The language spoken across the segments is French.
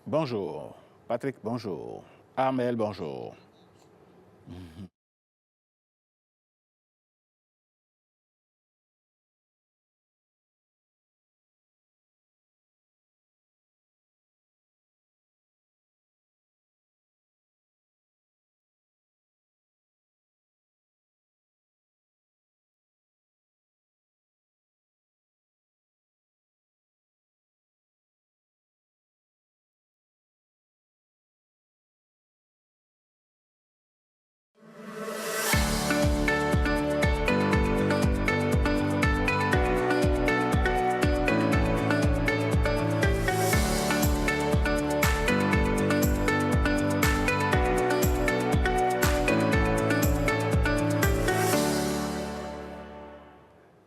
Bonjour. Patrick, bonjour. Armel, bonjour.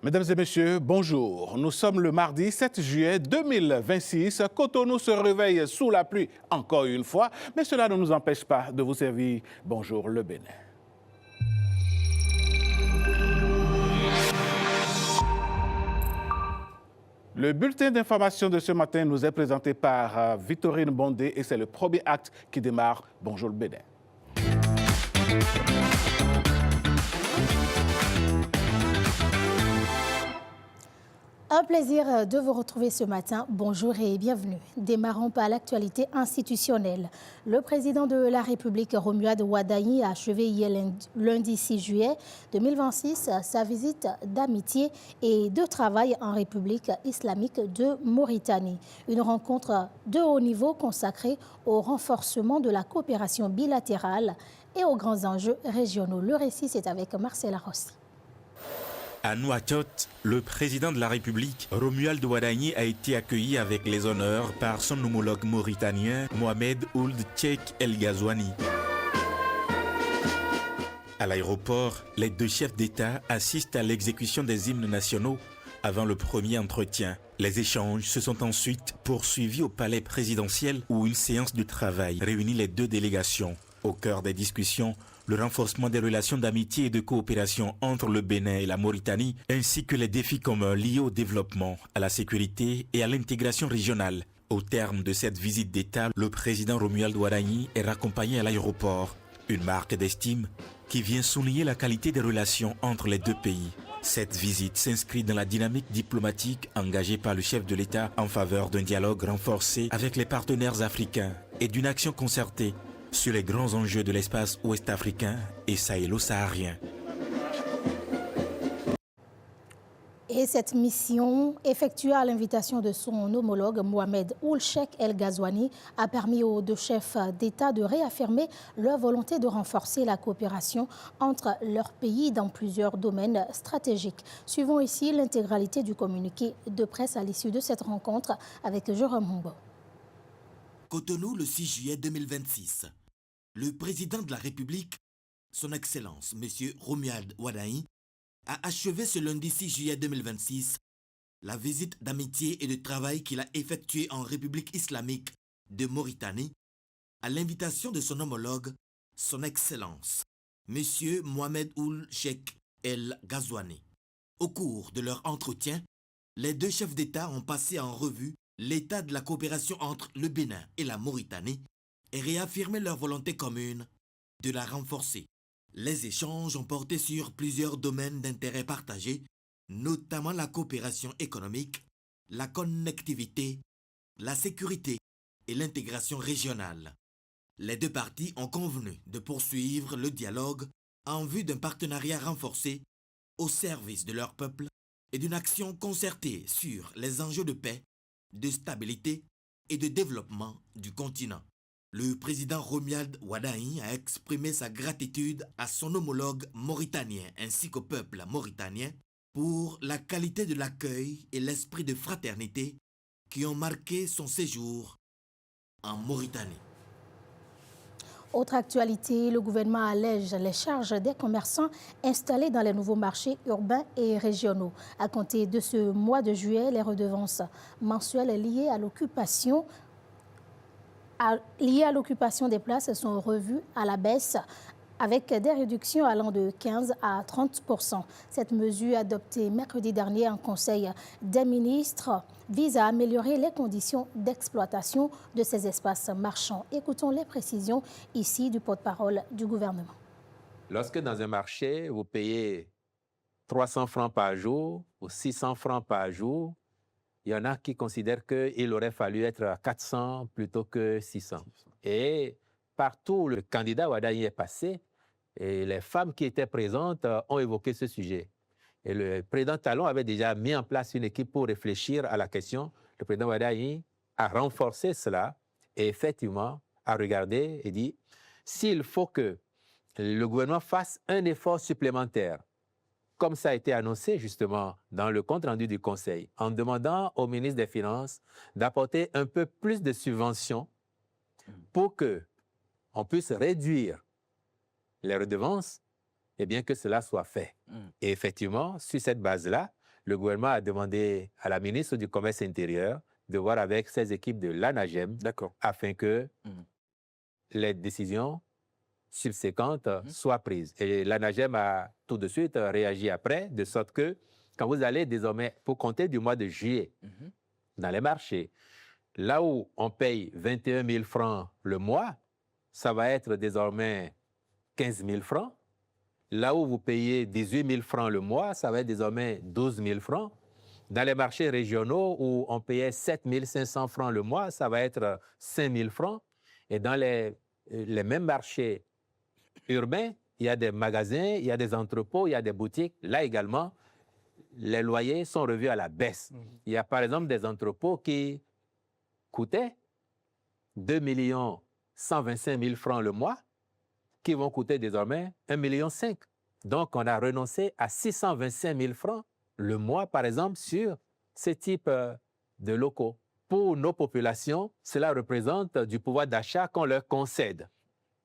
Mesdames et messieurs, bonjour. Nous sommes le mardi 7 juillet 2026. Cotonou se réveille sous la pluie encore une fois, mais cela ne nous empêche pas de vous servir Bonjour le Bénin. Le bulletin d'information de ce matin nous est présenté par Victorine Bondé et c'est le premier acte qui démarre Bonjour le Bénin. Un plaisir de vous retrouver ce matin. Bonjour et bienvenue. Démarrons par l'actualité institutionnelle. Le président de la République, Romuald Wadayi, a achevé hier lundi 6 juillet 2026 sa visite d'amitié et de travail en République islamique de Mauritanie. Une rencontre de haut niveau consacrée au renforcement de la coopération bilatérale et aux grands enjeux régionaux. Le récit, c'est avec Marcela Rossi. À Nouakchott, le président de la République, Romuald Wadayi, a été accueilli avec les honneurs par son homologue mauritanien, Mohamed Ould Cheikh El Ghazouani. À l'aéroport, les deux chefs d'État assistent à l'exécution des hymnes nationaux avant le premier entretien. Les échanges se sont ensuite poursuivis au palais présidentiel où une séance de travail réunit les deux délégations. Au cœur des discussions, le renforcement des relations d'amitié et de coopération entre le Bénin et la Mauritanie, ainsi que les défis communs liés au développement, à la sécurité et à l'intégration régionale. Au terme de cette visite d'État, le président Romuald Wadayi est raccompagné à l'aéroport, une marque d'estime qui vient souligner la qualité des relations entre les deux pays. Cette visite s'inscrit dans la dynamique diplomatique engagée par le chef de l'État en faveur d'un dialogue renforcé avec les partenaires africains et d'une action concertée sur les grands enjeux de l'espace ouest-africain et sahélo-saharien. Et cette mission, effectuée à l'invitation de son homologue Mohamed Ould Cheikh El Ghazouani, a permis aux deux chefs d'État de réaffirmer leur volonté de renforcer la coopération entre leurs pays dans plusieurs domaines stratégiques. Suivons ici l'intégralité du communiqué de presse à l'issue de cette rencontre avec Jérôme Mumbo. Cotonou, le 6 juillet 2026. Le président de la République, son Excellence, M. Romuald Wadayi, a achevé ce lundi 6 juillet 2026 la visite d'amitié et de travail qu'il a effectuée en République islamique de Mauritanie à l'invitation de son homologue, son Excellence, M. Mohamed Ould Cheikh El Ghazouani. Au cours de leur entretien, les deux chefs d'État ont passé en revue l'état de la coopération entre le Bénin et la Mauritanie et réaffirmé leur volonté commune de la renforcer. Les échanges ont porté sur plusieurs domaines d'intérêt partagé, notamment la coopération économique, la connectivité, la sécurité et l'intégration régionale. Les deux parties ont convenu de poursuivre le dialogue en vue d'un partenariat renforcé au service de leur peuple et d'une action concertée sur les enjeux de paix, de stabilité et de développement du continent. Le président Romuald Wadayi a exprimé sa gratitude à son homologue mauritanien ainsi qu'au peuple mauritanien pour la qualité de l'accueil et l'esprit de fraternité qui ont marqué son séjour en Mauritanie. Autre actualité, le gouvernement allège les charges des commerçants installés dans les nouveaux marchés urbains et régionaux. À compter de ce mois de juillet, les redevances mensuelles liées à l'occupation des places sont revues à la baisse avec des réductions allant de 15 à 30%. Cette mesure adoptée mercredi dernier en Conseil des ministres vise à améliorer les conditions d'exploitation de ces espaces marchands. Écoutons les précisions ici du porte-parole du gouvernement. Lorsque dans un marché, vous payez 300 francs par jour ou 600 francs par jour, il y en a qui considèrent qu'il aurait fallu être à 400 plutôt que 600. Et partout où le candidat Wadayi est passé, et les femmes qui étaient présentes ont évoqué ce sujet. Et le président Talon avait déjà mis en place une équipe pour réfléchir à la question. Le président Wadayi a renforcé cela et effectivement a regardé et dit s'il faut que le gouvernement fasse un effort supplémentaire, comme ça a été annoncé justement dans le compte-rendu du Conseil, en demandant au ministre des Finances d'apporter un peu plus de subventions pour qu'on puisse réduire les redevances, et bien que cela soit fait. Et effectivement, sur cette base-là, le gouvernement a demandé à la ministre du Commerce intérieur de voir avec ses équipes de l'ANAGEM afin que les décisions subséquentes soient prises. Et l'ANAGEM a tout de suite réagi après, de sorte que quand vous allez désormais, pour compter du mois de juillet, dans les marchés, là où on paye 21 000 francs le mois, ça va être désormais 15 000 francs. Là où vous payez 18 000 francs le mois, ça va être désormais 12 000 francs. Dans les marchés régionaux où on payait 7 500 francs le mois, ça va être 5 000 francs. Et dans les mêmes marchés urbains, il y a des magasins, il y a des entrepôts, il y a des boutiques. Là également, les loyers sont revus à la baisse. Il y a par exemple des entrepôts qui coûtaient 2 125 000 francs le mois, qui vont coûter désormais 1,5 million. Donc, on a renoncé à 625 000 francs le mois, par exemple, sur ce type de locaux. Pour nos populations, cela représente du pouvoir d'achat qu'on leur concède.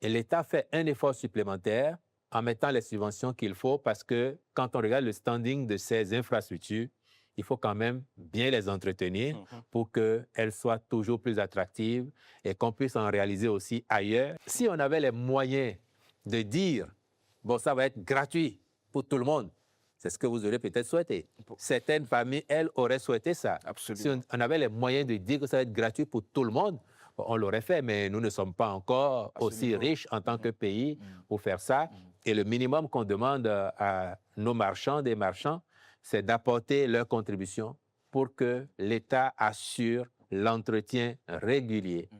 Et l'État fait un effort supplémentaire en mettant les subventions qu'il faut parce que quand on regarde le standing de ces infrastructures, il faut quand même bien les entretenir pour qu'elles soient toujours plus attractives et qu'on puisse en réaliser aussi ailleurs. Si on avait les moyens de dire, bon, ça va être gratuit pour tout le monde, c'est ce que vous aurez peut-être souhaité. Certaines familles, elles, auraient souhaité ça. Absolument. Si on avait les moyens de dire que ça va être gratuit pour tout le monde, on l'aurait fait, mais nous ne sommes pas encore aussi riches en tant que pays pour faire ça. Et le minimum qu'on demande à nos marchands, des marchands, c'est d'apporter leur contribution pour que l'État assure l'entretien régulier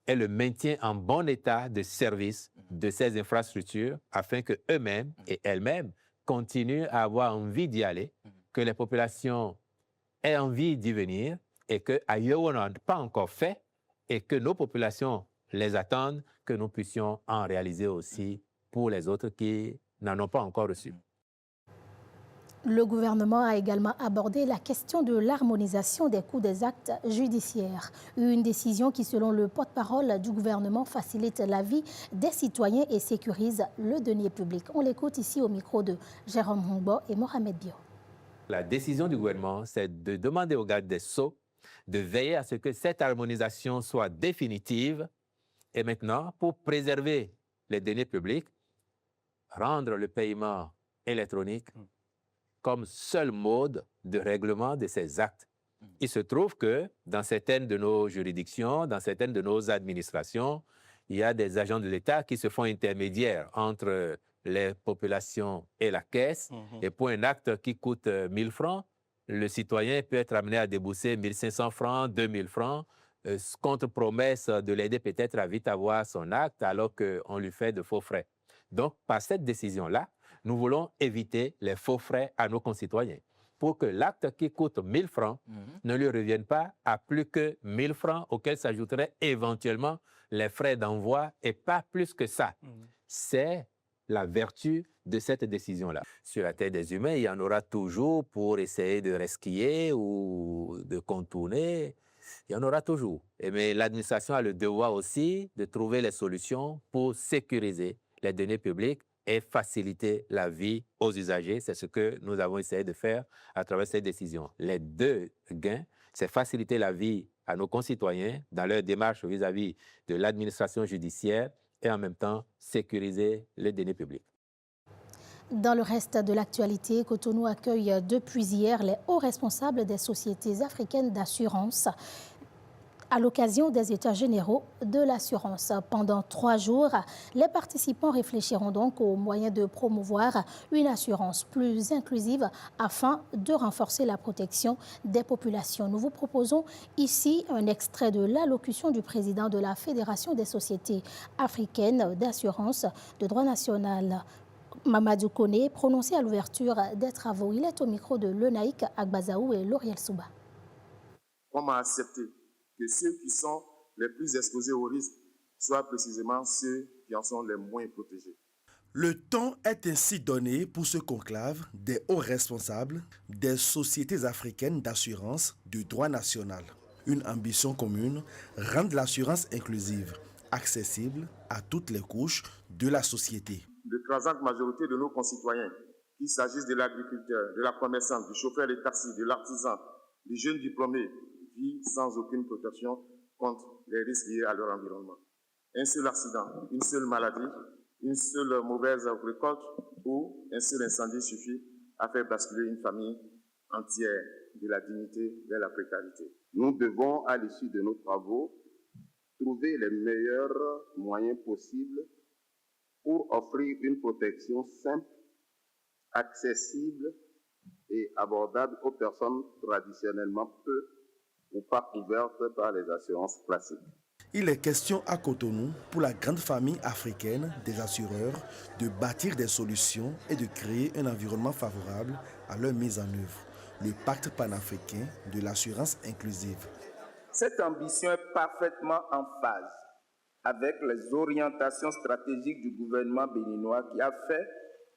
et le maintien en bon état de service de ces infrastructures afin qu'eux-mêmes et elles-mêmes continuent à avoir envie d'y aller, que les populations aient envie d'y venir et qu'ailleurs où on n'a pas encore fait et que nos populations les attendent, que nous puissions en réaliser aussi pour les autres qui n'en ont pas encore reçu. Le gouvernement a également abordé la question de l'harmonisation des coûts des actes judiciaires. Une décision qui, selon le porte-parole du gouvernement, facilite la vie des citoyens et sécurise le denier public. On l'écoute ici au micro de Jérôme Hongbo et Mohamed Bio. La décision du gouvernement, c'est de demander au garde des Sceaux de veiller à ce que cette harmonisation soit définitive et maintenant, pour préserver les deniers publics, rendre le paiement électronique comme seul mode de règlement de ces actes. Il se trouve que dans certaines de nos juridictions, dans certaines de nos administrations, il y a des agents de l'État qui se font intermédiaires entre les populations et la caisse. Et pour un acte qui coûte 1 000 francs, le citoyen peut être amené à débourser 1 500 francs, 2 000 francs, contre promesse de l'aider peut-être à vite avoir son acte alors qu'on lui fait de faux frais. Donc, par cette décision-là, nous voulons éviter les faux frais à nos concitoyens pour que l'acte qui coûte 1 000 francs ne lui revienne pas à plus que 1 000 francs auxquels s'ajouteraient éventuellement les frais d'envoi et pas plus que ça. C'est la vertu de cette décision-là. Sur la terre des humains, il y en aura toujours pour essayer de resquiller ou de contourner. Il y en aura toujours. Mais l'administration a le devoir aussi de trouver les solutions pour sécuriser les données publiques et faciliter la vie aux usagers. C'est ce que nous avons essayé de faire à travers cette décision. Les deux gains, c'est faciliter la vie à nos concitoyens dans leur démarche vis-à-vis de l'administration judiciaire et en même temps sécuriser les deniers publics. Dans le reste de l'actualité, Cotonou accueille depuis hier les hauts responsables des sociétés africaines d'assurance à l'occasion des États généraux de l'assurance. Pendant 3 jours, les participants réfléchiront donc aux moyens de promouvoir une assurance plus inclusive afin de renforcer la protection des populations. Nous vous proposons ici un extrait de l'allocution du président de la Fédération des sociétés africaines d'assurance de droit national, Mamadou Koné, prononcé à l'ouverture des travaux. Il est au micro de Lenaïk Agbazaou et Lauriel Souba. On m'a accepté que ceux qui sont les plus exposés au risque soient précisément ceux qui en sont les moins protégés. Le temps est ainsi donné pour ce conclave des hauts responsables des sociétés africaines d'assurance de droit national. Une ambition commune, rendre l'assurance inclusive, accessible à toutes les couches de la société. L'écrasante majorité de nos concitoyens, qu'il s'agisse de l'agriculteur, de la commerçante, du chauffeur de taxi, de l'artisan, du jeune diplômé, vit sans aucune protection contre les risques liés à leur environnement. Un seul accident, une seule maladie, une seule mauvaise récolte ou un seul incendie suffit à faire basculer une famille entière de la dignité vers la précarité. Nous devons, à l'issue de nos travaux, trouver les meilleurs moyens possibles pour offrir une protection simple, accessible et abordable aux personnes traditionnellement peu ou pas couvertes par les assurances classiques. Il est question à Cotonou, pour la grande famille africaine des assureurs, de bâtir des solutions et de créer un environnement favorable à leur mise en œuvre. Le pacte panafricain de l'assurance inclusive. Cette ambition est parfaitement en phase avec les orientations stratégiques du gouvernement béninois qui a fait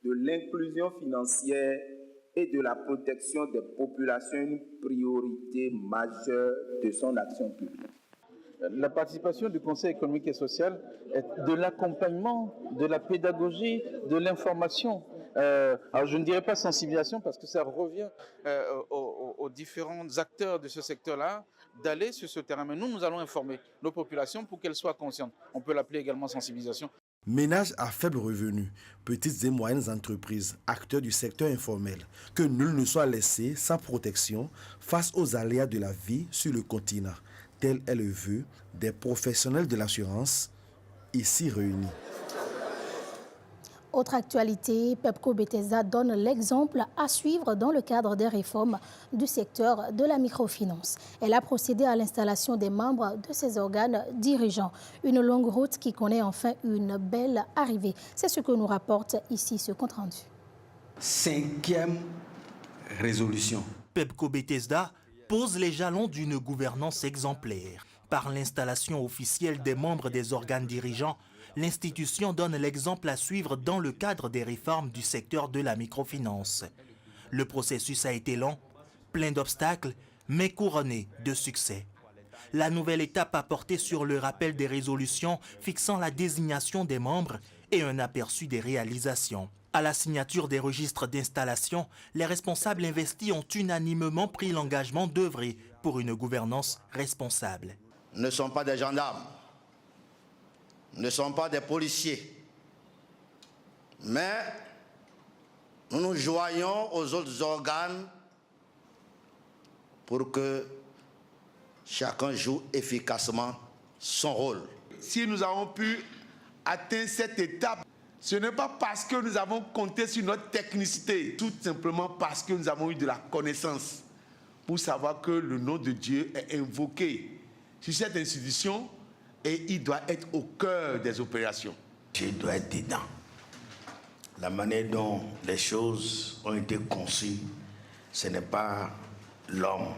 de l'inclusion financière et de la protection des populations une priorité majeure de son action publique. La participation du Conseil économique et social est de l'accompagnement, de la pédagogie, de l'information. Alors je ne dirais pas sensibilisation parce que ça revient aux différents acteurs de ce secteur-là d'aller sur ce terrain. Mais nous allons informer nos populations pour qu'elles soient conscientes. On peut l'appeler également sensibilisation. Ménages à faible revenu, petites et moyennes entreprises, acteurs du secteur informel, que nul ne soit laissé sans protection face aux aléas de la vie sur le continent. Tel est le vœu des professionnels de l'assurance ici réunis. Autre actualité, Pepco Bethesda donne l'exemple à suivre dans le cadre des réformes du secteur de la microfinance. Elle a procédé à l'installation des membres de ses organes dirigeants. Une longue route qui connaît enfin une belle arrivée. C'est ce que nous rapporte ici ce compte rendu. 5e résolution. Pepco Bethesda pose les jalons d'une gouvernance exemplaire. Par l'installation officielle des membres des organes dirigeants, l'institution donne l'exemple à suivre dans le cadre des réformes du secteur de la microfinance. Le processus a été long, plein d'obstacles, mais couronné de succès. La nouvelle étape a porté sur le rappel des résolutions fixant la désignation des membres et un aperçu des réalisations. À la signature des registres d'installation, les responsables investis ont unanimement pris l'engagement d'œuvrer pour une gouvernance responsable. Ne sont pas des gendarmes, ne sont pas des policiers, mais nous nous joignons aux autres organes pour que chacun joue efficacement son rôle. Si nous avons pu atteindre cette étape, ce n'est pas parce que nous avons compté sur notre technicité, tout simplement parce que nous avons eu de la connaissance pour savoir que le nom de Dieu est invoqué sur cette institution et il doit être au cœur des opérations. Dieu doit être dedans. La manière dont les choses ont été conçues, ce n'est pas l'homme,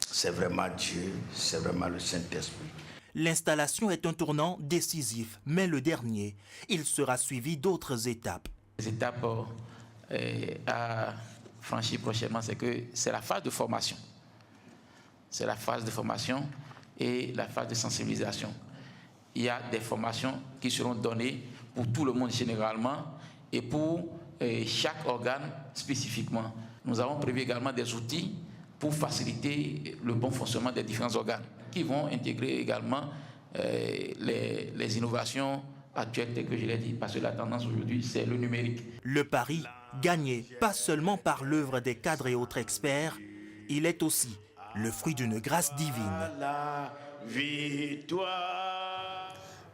c'est vraiment Dieu, c'est vraiment le Saint-Esprit. L'installation est un tournant décisif, mais le dernier. Il sera suivi d'autres étapes. Les étapes à franchir prochainement, c'est la phase de formation. C'est la phase de formation et la phase de sensibilisation. Il y a des formations qui seront données pour tout le monde généralement et pour chaque organe spécifiquement. Nous avons prévu également des outils pour faciliter le bon fonctionnement des différents organes qui vont intégrer également les innovations actuelle, tel que je l'ai dit, parce que la tendance aujourd'hui, c'est le numérique. Le pari, gagné pas seulement par l'œuvre des cadres et autres experts, il est aussi le fruit d'une grâce divine.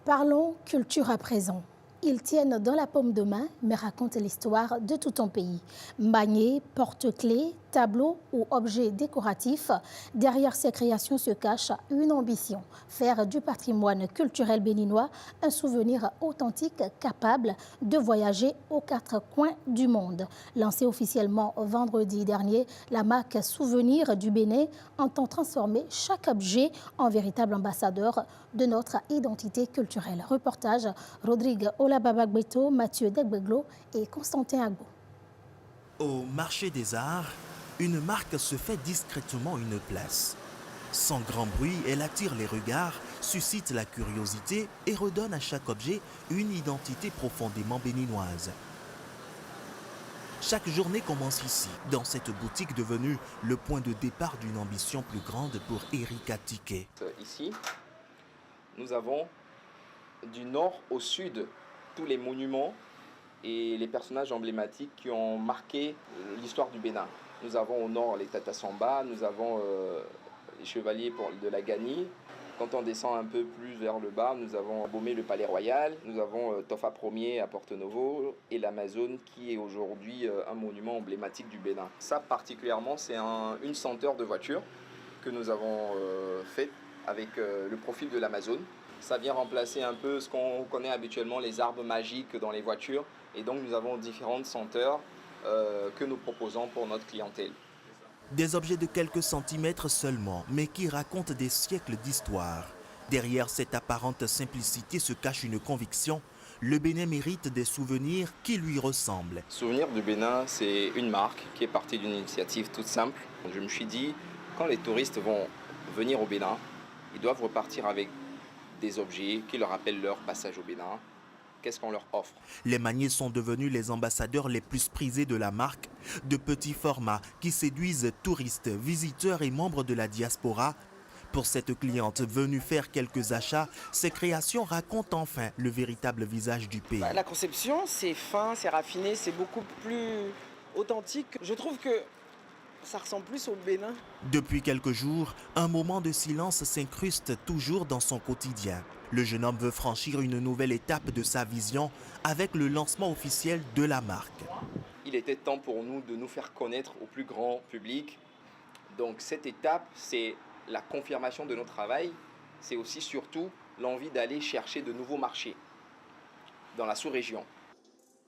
Parlons culture à présent. Ils tiennent dans la paume de main, mais racontent l'histoire de tout un pays. Manier, porte-clés, tableaux ou objets décoratifs, derrière ces créations se cache une ambition, faire du patrimoine culturel béninois un souvenir authentique capable de voyager aux quatre coins du monde. Lancée officiellement vendredi dernier, la marque Souvenir du Bénin entend transformer chaque objet en véritable ambassadeur de notre identité culturelle. Reportage Rodrigue Olababagbeto, Mathieu Degbeglo et Constantin Agbo. Au marché des arts, une marque se fait discrètement une place. Sans grand bruit, elle attire les regards, suscite la curiosité et redonne à chaque objet une identité profondément béninoise. Chaque journée commence ici, dans cette boutique devenue le point de départ d'une ambition plus grande pour Erika Tiquet. Ici, nous avons du nord au sud tous les monuments et les personnages emblématiques qui ont marqué l'histoire du Bénin. Nous avons au nord les Tata Samba, nous avons les chevaliers de la Ganie. Quand on descend un peu plus vers le bas, nous avons Bomé le Palais Royal, nous avons Tofa Ier à Porto Novo et l'Amazone qui est aujourd'hui un monument emblématique du Bénin. Ça particulièrement, c'est une senteur de voiture que nous avons faite avec le profil de l'Amazone. Ça vient remplacer un peu ce qu'on connaît habituellement, les arbres magiques dans les voitures. Et donc nous avons différentes senteurs que nous proposons pour notre clientèle. Des objets de quelques centimètres seulement, mais qui racontent des siècles d'histoire. Derrière cette apparente simplicité se cache une conviction. Le Bénin mérite des souvenirs qui lui ressemblent. Souvenir du Bénin, c'est une marque qui est partie d'une initiative toute simple. Je me suis dit, quand les touristes vont venir au Bénin, ils doivent repartir avec des objets qui leur rappellent leur passage au Bénin. Qu'est-ce qu'on leur offre? Les maniers sont devenus les ambassadeurs les plus prisés de la marque, de petits formats qui séduisent touristes, visiteurs et membres de la diaspora. Pour cette cliente venue faire quelques achats, ces créations racontent enfin le véritable visage du pays. La conception, c'est fin, c'est raffiné, c'est beaucoup plus authentique. Je trouve que ça ressemble plus au Bénin. Depuis quelques jours, un moment de silence s'incruste toujours dans son quotidien. Le jeune homme veut franchir une nouvelle étape de sa vision avec le lancement officiel de la marque. Il était temps pour nous de nous faire connaître au plus grand public. Donc cette étape, c'est la confirmation de notre travail. C'est aussi surtout l'envie d'aller chercher de nouveaux marchés dans la sous-région.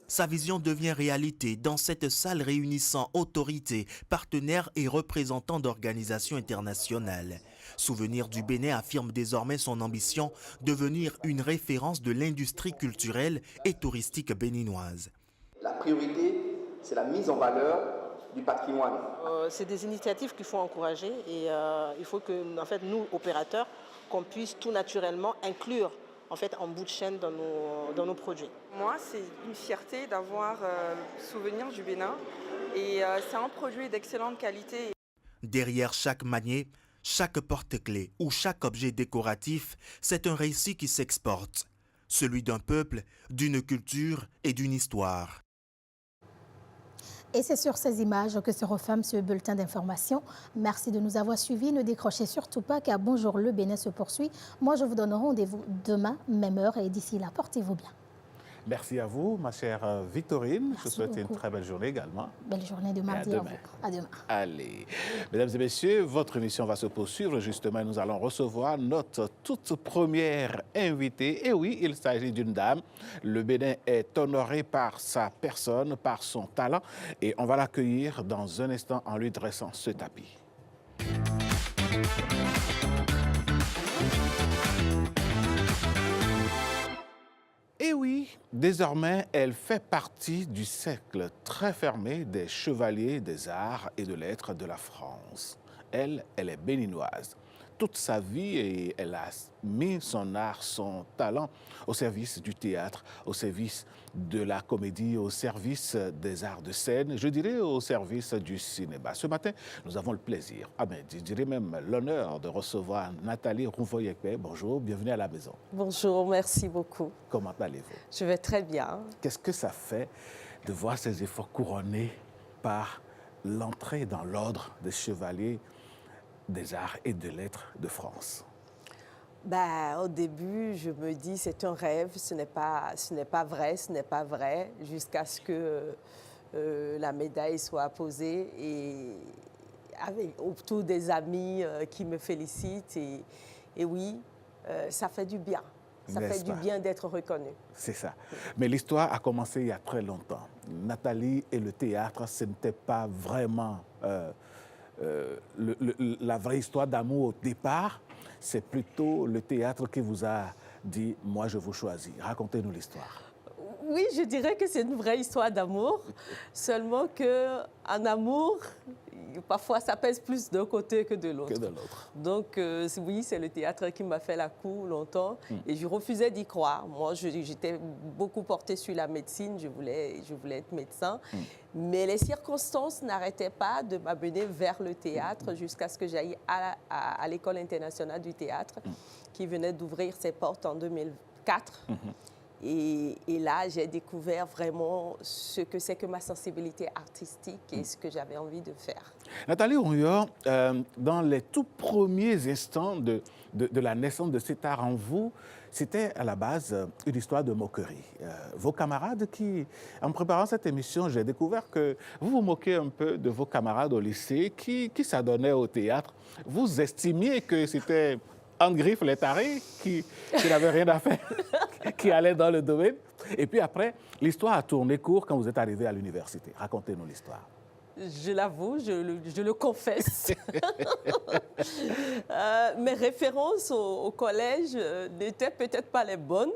Sa vision devient réalité dans cette salle réunissant autorités, partenaires et représentants d'organisations internationales. Souvenir du Bénin affirme désormais son ambition de devenir une référence de l'industrie culturelle et touristique béninoise. La priorité, c'est la mise en valeur du patrimoine. C'est des initiatives qu'il faut encourager et il faut que, en fait, nous, opérateurs, qu'on puisse tout naturellement inclure en bout de chaîne dans nos produits. Moi, c'est une fierté d'avoir Souvenir du Bénin et c'est un produit d'excellente qualité. Derrière chaque manier, chaque porte-clés ou chaque objet décoratif, c'est un récit qui s'exporte, celui d'un peuple, d'une culture et d'une histoire. Et c'est sur ces images que se referme ce bulletin d'information. Merci de nous avoir suivis. Ne décrochez surtout pas car Bonjour le Bénin se poursuit. Moi, je vous donne rendez-vous demain, même heure. Et d'ici là, portez-vous bien. Merci à vous, ma chère Victorine. Je vous souhaite une très belle journée également. Belle journée de mardi à vous. À demain. Allez. Mesdames et messieurs, votre émission va se poursuivre. Justement, nous allons recevoir notre toute première invitée. Et oui, il s'agit d'une dame. Le Bénin est honoré par sa personne, par son talent. Et on va l'accueillir dans un instant en lui dressant ce tapis. Et oui, désormais, elle fait partie du cercle très fermé des chevaliers des arts et de lettres de la France. Elle est béninoise. toute sa vie et elle a mis son art, son talent au service du théâtre, au service de la comédie, au service des arts de scène, je dirais au service du cinéma. Ce matin, nous avons le plaisir, je dirais même l'honneur de recevoir Nathalie Rouvoyekpe. Bonjour, bienvenue à la maison. Bonjour, merci beaucoup. Comment allez-vous? Je vais très bien. Qu'est-ce que ça fait de voir ces efforts couronnés par l'entrée dans l'ordre des chevaliers des arts et des lettres de France? Au début, je me dis c'est un rêve, ce n'est pas vrai, jusqu'à ce que la médaille soit posée et autour des amis qui me félicitent. Et oui, ça fait du bien. Ça fait du bien d'être reconnu. C'est ça. Mais l'histoire a commencé il y a très longtemps. Nathalie et le théâtre, ce n'était pas vraiment la vraie histoire d'amour au départ. C'est plutôt le théâtre qui vous a dit « moi, je vous choisis ». Racontez-nous l'histoire. Oui, je dirais que c'est une vraie histoire d'amour, seulement qu'en amour, parfois ça pèse plus d'un côté que de l'autre. Donc oui, c'est le théâtre qui m'a fait la cour longtemps et je refusais d'y croire. Moi, j'étais beaucoup portée sur la médecine, je voulais être médecin, mais les circonstances n'arrêtaient pas de m'amener vers le théâtre jusqu'à ce que j'aille à l'École internationale du théâtre qui venait d'ouvrir ses portes en 2004. Et là, j'ai découvert vraiment ce que c'est que ma sensibilité artistique et ce que j'avais envie de faire. Nathalie Rouillard, dans les tout premiers instants de la naissance de cet art en vous, c'était à la base une histoire de moquerie. Vos camarades en préparant cette émission, j'ai découvert que vous vous moquez un peu de vos camarades au lycée qui s'adonnaient au théâtre. Vous estimiez que c'était en griffe les tarés qui n'avaient rien à faire, qui allaient dans le domaine. Et puis après, l'histoire a tourné court quand vous êtes arrivé à l'université. Racontez-nous l'histoire. Je l'avoue, je le confesse. Mes références au collège n'étaient peut-être pas les bonnes.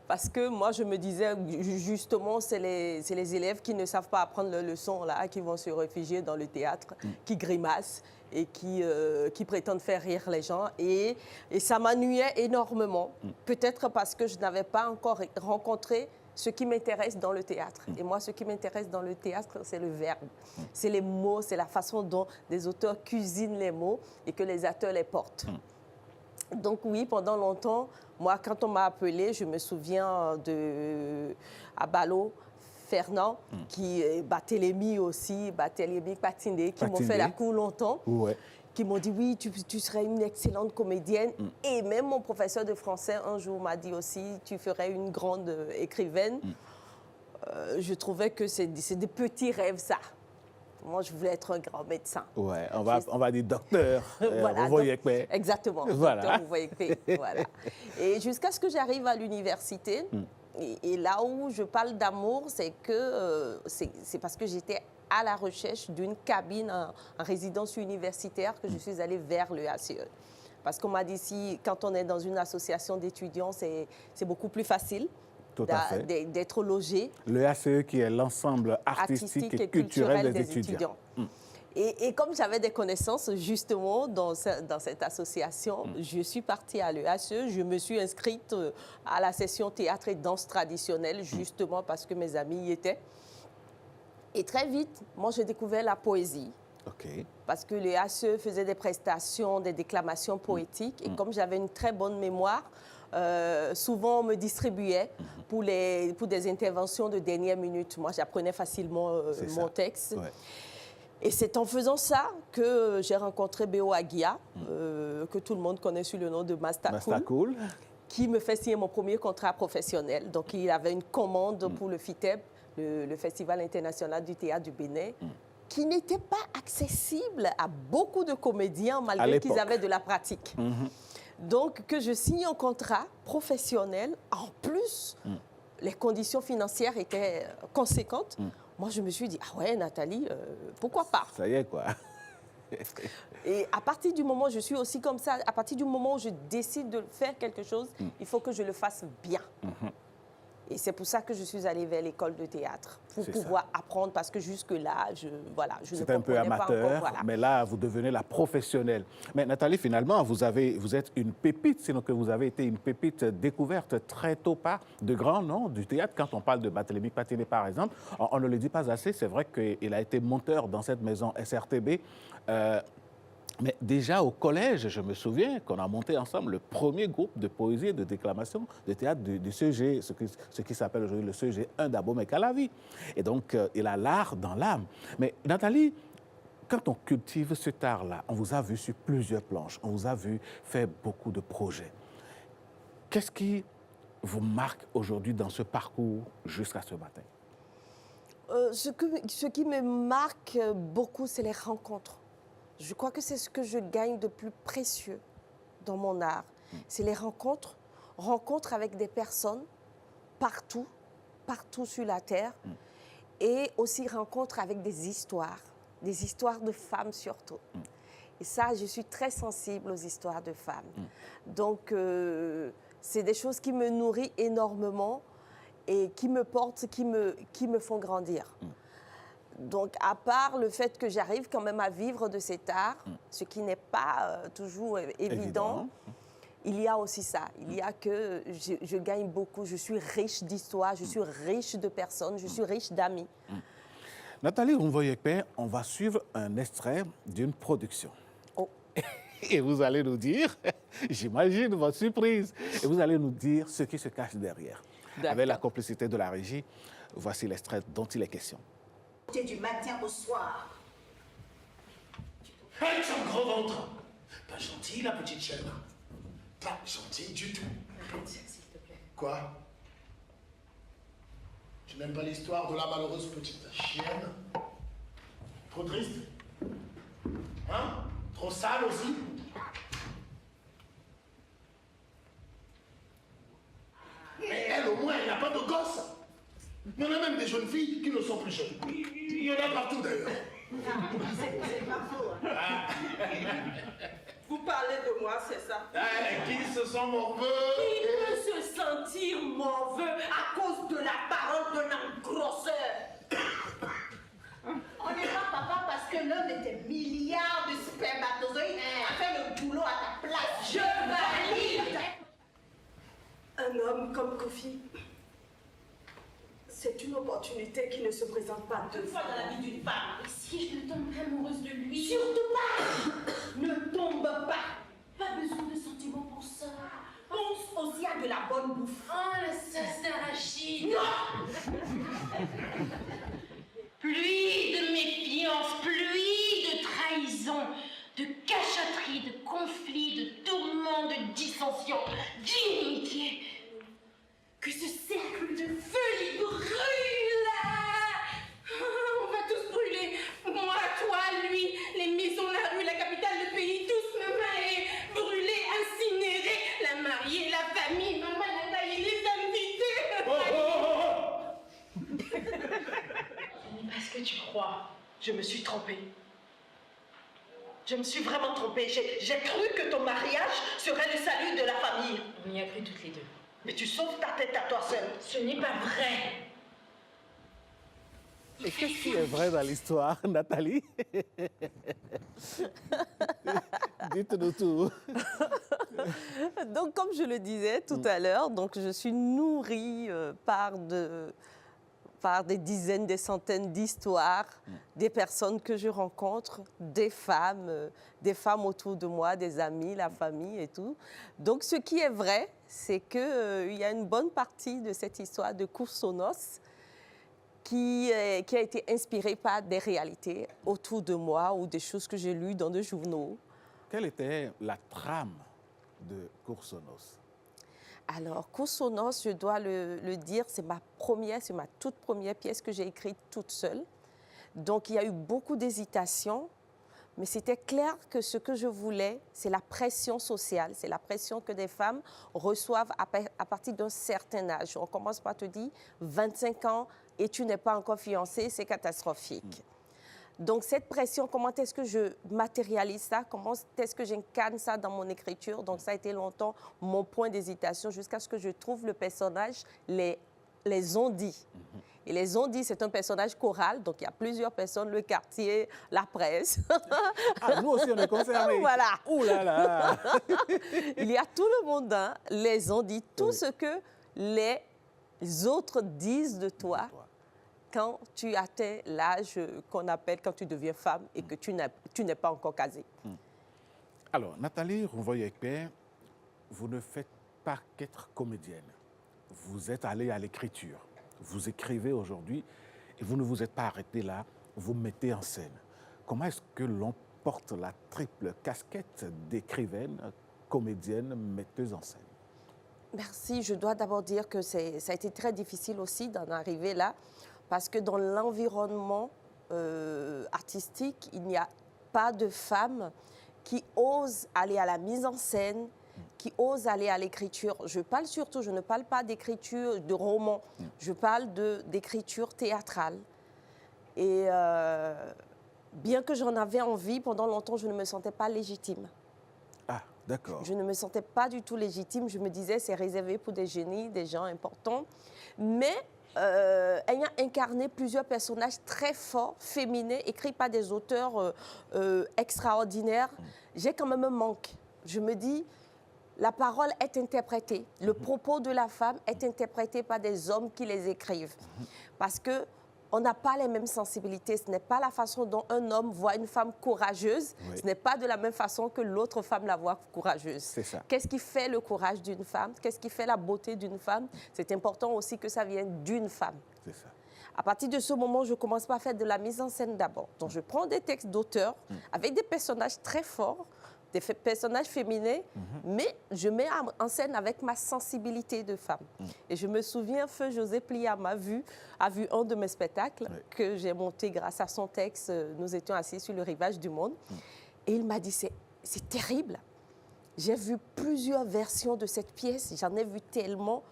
Parce que moi, je me disais, justement, c'est les élèves qui ne savent pas apprendre leur leçon, là, qui vont se réfugier dans le théâtre, qui grimacent et qui prétendent faire rire les gens. Et ça m'ennuyait énormément. Peut-être parce que je n'avais pas encore rencontré ce qui m'intéresse dans le théâtre. Et moi, ce qui m'intéresse dans le théâtre, c'est le verbe. C'est les mots, c'est la façon dont des auteurs cuisinent les mots et que les acteurs les portent. Donc oui, pendant longtemps, moi, quand on m'a appelé, je me souviens à Ballot, Fernand, Barthélemy aussi, Barthélemy Patindé, qui m'ont fait la cour longtemps, qui m'ont dit oui, tu serais une excellente comédienne. Et même mon professeur de français un jour m'a dit aussi, tu ferais une grande écrivaine. Je trouvais que c'est des petits rêves, ça. Moi, je voulais être un grand médecin. Ouais, on va dire docteur. Voilà, exactement. Voilà. Docteur Rouvoyekpe, voilà. Et jusqu'à ce que j'arrive à l'université, et là où je parle d'amour, c'est parce que j'étais à la recherche d'une cabine en résidence universitaire que je suis allée vers le ACE. Parce qu'on m'a dit, quand on est dans une association d'étudiants, c'est beaucoup plus facile. D'être logé. Le ACE qui est l'ensemble artistique et culturel des étudiants. Et comme j'avais des connaissances justement dans cette association, je suis partie à l'EACE, je me suis inscrite à la session théâtre et danse traditionnelle justement parce que mes amis y étaient. Et très vite, moi j'ai découvert la poésie. Parce que l'EACE faisait des prestations, des déclamations poétiques et comme j'avais une très bonne mémoire, souvent on me distribuait pour des interventions de dernière minute. Moi, j'apprenais facilement mon texte. Et c'est en faisant ça que j'ai rencontré Béo Aguia, que tout le monde connaît sous le nom de Mastacool, qui me fait signer mon premier contrat professionnel. Donc, il avait une commande pour le FITEB, le Festival international du théâtre du Bénin, qui n'était pas accessible à beaucoup de comédiens, malgré qu'ils avaient de la pratique. Donc, que je signe un contrat professionnel, en plus, les conditions financières étaient conséquentes. Moi, je me suis dit, ah ouais, Nathalie, pourquoi pas? Ça y est, quoi. Et à partir du moment, je suis aussi comme ça, à partir du moment où je décide de faire quelque chose, il faut que je le fasse bien. Et c'est pour ça que je suis allée vers l'école de théâtre, pour C'est pouvoir apprendre, parce que jusque-là, je ne C'était un peu comprenais pas amateur, encore. Voilà. mais là, vous devenez la professionnelle. Mais Nathalie, finalement, vous êtes une pépite, sinon que vous avez été une pépite découverte très tôt par de grands noms du théâtre. Quand on parle de Barthélémy Patiné, par exemple, on ne le dit pas assez, c'est vrai qu'il a été monteur dans cette maison SRTB. Mais déjà au collège, je me souviens qu'on a monté ensemble le premier groupe de poésie et de déclamation de théâtre du CEG, ce qui s'appelle aujourd'hui le CEG 1 d'Abomey Calavi. Et donc, il a l'art dans l'âme. Mais Nathalie, quand on cultive cet art-là, on vous a vu sur plusieurs planches, on vous a vu faire beaucoup de projets. Qu'est-ce qui vous marque aujourd'hui dans ce parcours jusqu'à ce matin? Ce qui me marque beaucoup, c'est les rencontres. Je crois que c'est ce que je gagne de plus précieux dans mon art. C'est les rencontres avec des personnes partout sur la terre, et aussi rencontres avec des histoires de femmes surtout. Et ça, je suis très sensible aux histoires de femmes. Donc, c'est des choses qui me nourrissent énormément et qui me portent, qui me font grandir. Donc, à part le fait que j'arrive quand même à vivre de cet art, ce qui n'est pas toujours évident, il y a aussi ça. Il y a que je gagne beaucoup, je suis riche d'histoires, je suis riche de personnes, je suis riche d'amis. Nathalie Rouvoyekpe, on va suivre un extrait d'une production. Oh. Et vous allez nous dire, j'imagine votre surprise, et vous allez nous dire ce qui se cache derrière. Avec la complicité de la régie, voici l'extrait dont il est question. Du matin au soir. Avec son gros ventre. Pas gentille, la petite chienne. Pas gentille du tout. S'il te plaît. Quoi? Tu n'aimes pas l'histoire de la malheureuse petite chienne? Trop triste? Hein? Trop sale aussi? Mais elle, au moins, elle n'a pas de gosse. Il y en a même des jeunes filles qui ne sont plus jeunes. Il y en a partout d'ailleurs. C'est pas faux. Vous parlez de moi, c'est ça? Qui se sent morveux? Qui peut se sentir morveux à cause de la parole de notre grosseur? On n'est pas papa parce que l'un de tes milliards de spermatozoïdes a fait le boulot à ta place. Je valide. Un homme comme Kofi, c'est une opportunité qui ne se présente pas deux fois dans la vie d'une femme. Et si je tombe amoureuse de lui? Surtout pas. Ne tombe pas. Pas besoin de sentiments pour ça. Pense aussi à de la bonne bouffe. Oh, le sauce d'arachide. Non. Pluie de méfiance, pluie de trahison, de cachotterie, de conflits, de tourments, de dissensions, d'inimitié. Que ce cercle de feu il brûle. On va tous brûler. Moi, toi, lui, les maisons, la rue, la capitale, le pays, tous me mailler, brûler, incinérer, la mariée, la famille, maman, la taille, les invités. Parce que tu crois, je me suis trompée. Je me suis vraiment trompée. J'ai cru que ton mariage serait le salut de la famille. On y a cru toutes les deux. Mais tu sauves ta tête à toi seule. Ce n'est pas vrai. Et qu'est-ce qui est vrai dans l'histoire, Nathalie? Dites-nous tout. Donc, comme je le disais tout à l'heure, donc je suis nourrie par des dizaines, des centaines d'histoires, des personnes que je rencontre, des femmes autour de moi, des amis, la famille et tout. Donc, ce qui est vrai, c'est qu'il y a une bonne partie de cette histoire de Koursonos qui a été inspirée par des réalités autour de moi ou des choses que j'ai lues dans des journaux. Quelle était la trame de Koursonos? Alors, Koursonos, je dois le dire, c'est ma toute première pièce que j'ai écrite toute seule. Donc, il y a eu beaucoup d'hésitations, mais c'était clair que ce que je voulais, c'est la pression sociale, c'est la pression que des femmes reçoivent à partir d'un certain âge. On commence par te dire 25 ans et tu n'es pas encore fiancée, c'est catastrophique. Donc, cette pression, comment est-ce que je matérialise ça? Comment est-ce que j'incarne ça dans mon écriture? Donc, ça a été longtemps mon point d'hésitation jusqu'à ce que je trouve le personnage, les les on-dit. Et les on-dit, c'est un personnage choral, donc il y a plusieurs personnes, le quartier, la presse. Ah, nous aussi, on est concernés. Voilà. Ouh là là. Il y a tout le monde, hein, les on-dit, tout ce que les autres disent de toi quand tu atteins l'âge qu'on appelle quand tu deviens femme et que tu n'es pas encore casée. Alors, Nathalie Rouvoyekpe, vous ne faites pas qu'être comédienne. Vous êtes allée à l'écriture. Vous écrivez aujourd'hui et vous ne vous êtes pas arrêtée là, vous mettez en scène. Comment est-ce que l'on porte la triple casquette d'écrivaine, comédienne, metteuse en scène? Merci. Je dois d'abord dire que ça a été très difficile aussi d'en arriver là, parce que dans l'environnement artistique, il n'y a pas de femmes qui osent aller à la mise en scène, qui osent aller à l'écriture. Je ne parle pas d'écriture de roman, je parle d'écriture théâtrale. Et bien que j'en avais envie, pendant longtemps, je ne me sentais pas légitime. Ah, d'accord. Je ne me sentais pas du tout légitime. Je me disais, c'est réservé pour des génies, des gens importants. Mais ayant incarné plusieurs personnages très forts, féminins, écrits par des auteurs extraordinaires, j'ai quand même un manque. Je me dis, la parole est interprétée. Le propos de la femme est interprété par des hommes qui les écrivent. Parce que on n'a pas les mêmes sensibilités. Ce n'est pas la façon dont un homme voit une femme courageuse. Oui. Ce n'est pas de la même façon que l'autre femme la voit courageuse. C'est ça. Qu'est-ce qui fait le courage d'une femme? Qu'est-ce qui fait la beauté d'une femme? C'est important aussi que ça vienne d'une femme. C'est ça. À partir de ce moment, je commence par faire de la mise en scène d'abord. Donc, je prends des textes d'auteurs avec des personnages très forts, des personnages féminins, mais je mets en scène avec ma sensibilité de femme. Et je me souviens, Feu José Pliam a vu un de mes spectacles que j'ai monté grâce à son texte. Nous étions assis sur le rivage du monde. Et il m'a dit, c'est terrible. J'ai vu plusieurs versions de cette pièce, j'en ai vu tellement,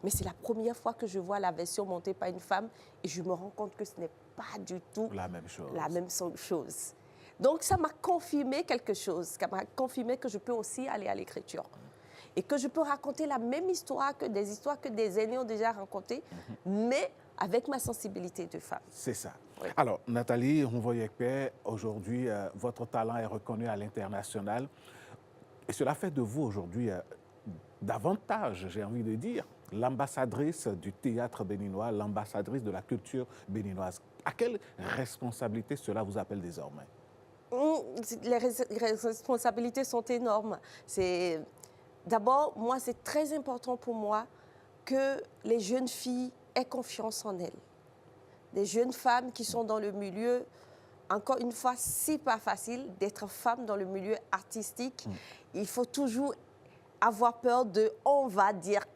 mais c'est la première fois que je vois la version montée par une femme et je me rends compte que ce n'est pas du tout la même chose. Donc, ça m'a confirmé quelque chose. Ça m'a confirmé que je peux aussi aller à l'écriture. Et que je peux raconter la même histoire que des aînés ont déjà racontées, mais avec ma sensibilité de femme. C'est ça. Oui. Alors, Nathalie Rouvoyekpe, aujourd'hui, votre talent est reconnu à l'international. Et cela fait de vous aujourd'hui davantage, j'ai envie de dire, l'ambassadrice du théâtre béninois, l'ambassadrice de la culture béninoise. À quelle responsabilité cela vous appelle désormais? Les responsabilités sont énormes. D'abord, moi, c'est très important pour moi que les jeunes filles aient confiance en elles. Des jeunes femmes qui sont dans le milieu, encore une fois, c'est pas facile d'être femme dans le milieu artistique. Il faut toujours avoir peur de « on va dire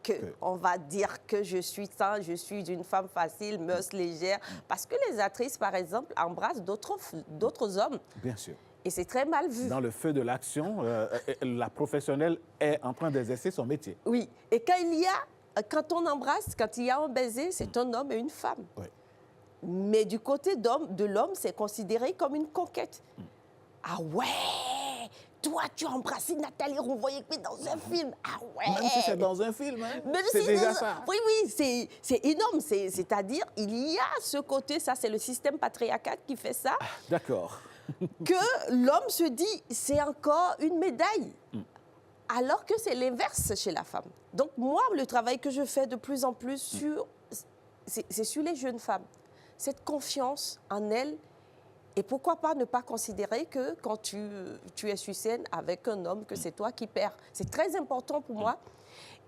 que je suis ça, je suis une femme facile, mœurs légères ». Parce que les actrices, par exemple, embrassent d'autres hommes. Bien sûr. Et c'est très mal vu. Dans le feu de l'action, la professionnelle est en train d'exercer son métier. Oui. Et quand on embrasse, quand il y a un baiser, c'est un homme et une femme. Oui. Mais du côté de l'homme, c'est considéré comme une conquête. Ah ouais! Toi, tu as embrassé Nathalie Rouvoyekpe dans un film. Ah ouais! Même si c'est dans un film, hein? C'est déjà ça. Oui, c'est énorme. C'est-à-dire, il y a ce côté, ça, c'est le système patriarcal qui fait ça. Ah, d'accord. Que l'homme se dit, c'est encore une médaille. Alors que c'est l'inverse chez la femme. Donc, moi, le travail que je fais de plus en plus c'est sur les jeunes femmes. Cette confiance en elles. Et pourquoi pas ne pas considérer que quand tu es sur scène avec un homme, que c'est toi qui perds. C'est très important pour moi.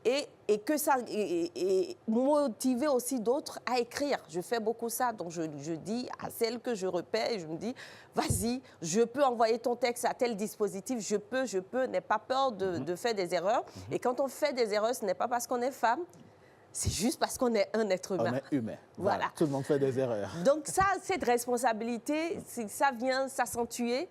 Et que ça et motiver aussi d'autres à écrire. Je fais beaucoup ça. Donc, je dis à celles que je repère, je me dis, vas-y, je peux envoyer ton texte à tel dispositif, je peux, n'aie pas peur de faire des erreurs. Et quand on fait des erreurs, ce n'est pas parce qu'on est femme, c'est juste parce qu'on est un être humain. On est humain. Voilà. Tout le monde fait des erreurs. Donc ça, cette responsabilité, ça vient s'accentuer.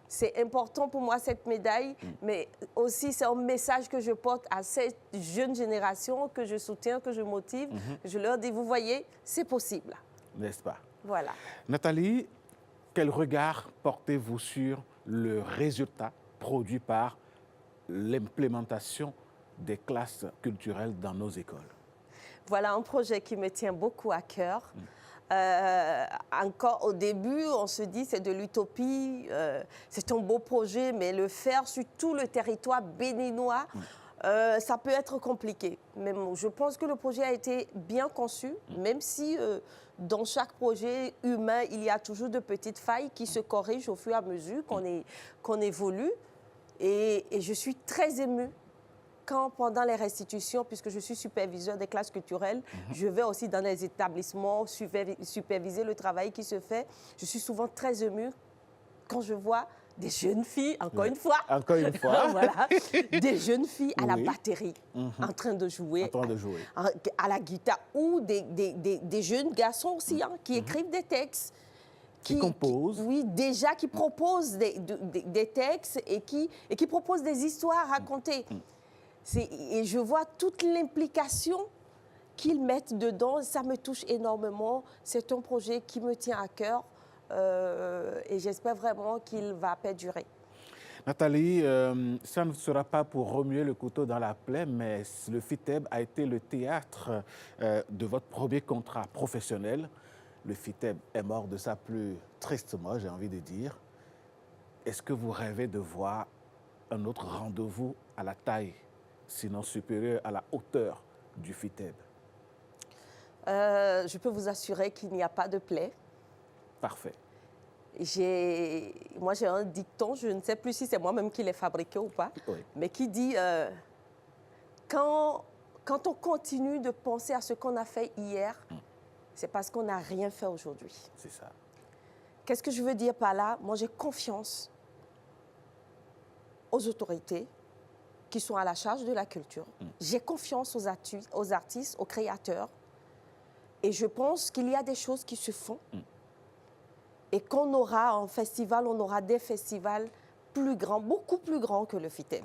C'est important pour moi, cette médaille, mais aussi c'est un message que je porte à cette jeune génération que je soutiens, que je motive. Je leur dis, vous voyez, c'est possible. N'est-ce pas? Voilà. Nathalie, quel regard portez-vous sur le résultat produit par l'implémentation des classes culturelles dans nos écoles? Voilà un projet qui me tient beaucoup à cœur. Encore au début, on se dit c'est de l'utopie, c'est un beau projet, mais le faire sur tout le territoire béninois, ça peut être compliqué. Mais je pense que le projet a été bien conçu, même si dans chaque projet humain, il y a toujours de petites failles qui se corrigent au fur et à mesure qu'on évolue. Et je suis très émue quand, pendant les restitutions, puisque je suis superviseur des classes culturelles, je vais aussi dans les établissements superviser le travail qui se fait. Je suis souvent très émue quand je vois des jeunes filles, encore une fois, voilà, des jeunes filles à la batterie, en train de jouer, à la guitare, ou des jeunes garçons aussi qui écrivent des textes. Qui composent. Déjà qui proposent des textes et qui proposent des histoires à raconter. Et je vois toute l'implication qu'ils mettent dedans. Ça me touche énormément. C'est un projet qui me tient à cœur et j'espère vraiment qu'il va perdurer. Nathalie, ça ne sera pas pour remuer le couteau dans la plaie, mais le FITEB a été le théâtre de votre premier contrat professionnel. Le FITEB est mort de ça plus tristement, j'ai envie de dire. Est-ce que vous rêvez de voir un autre rendez-vous à la taille, sinon supérieur à la hauteur du FITEB? Je peux vous assurer qu'il n'y a pas de plaie. Parfait. Moi, j'ai un dicton, je ne sais plus si c'est moi-même qui l'ai fabriqué ou pas, mais qui dit quand on continue de penser à ce qu'on a fait hier, c'est parce qu'on n'a rien fait aujourd'hui. C'est ça. Qu'est-ce que je veux dire par là? Moi, j'ai confiance aux autorités qui sont à la charge de la culture. J'ai confiance aux artistes, aux créateurs. Et je pense qu'il y a des choses qui se font. Et qu'on aura en festival, on aura des festivals plus grands, beaucoup plus grands que le FITEB.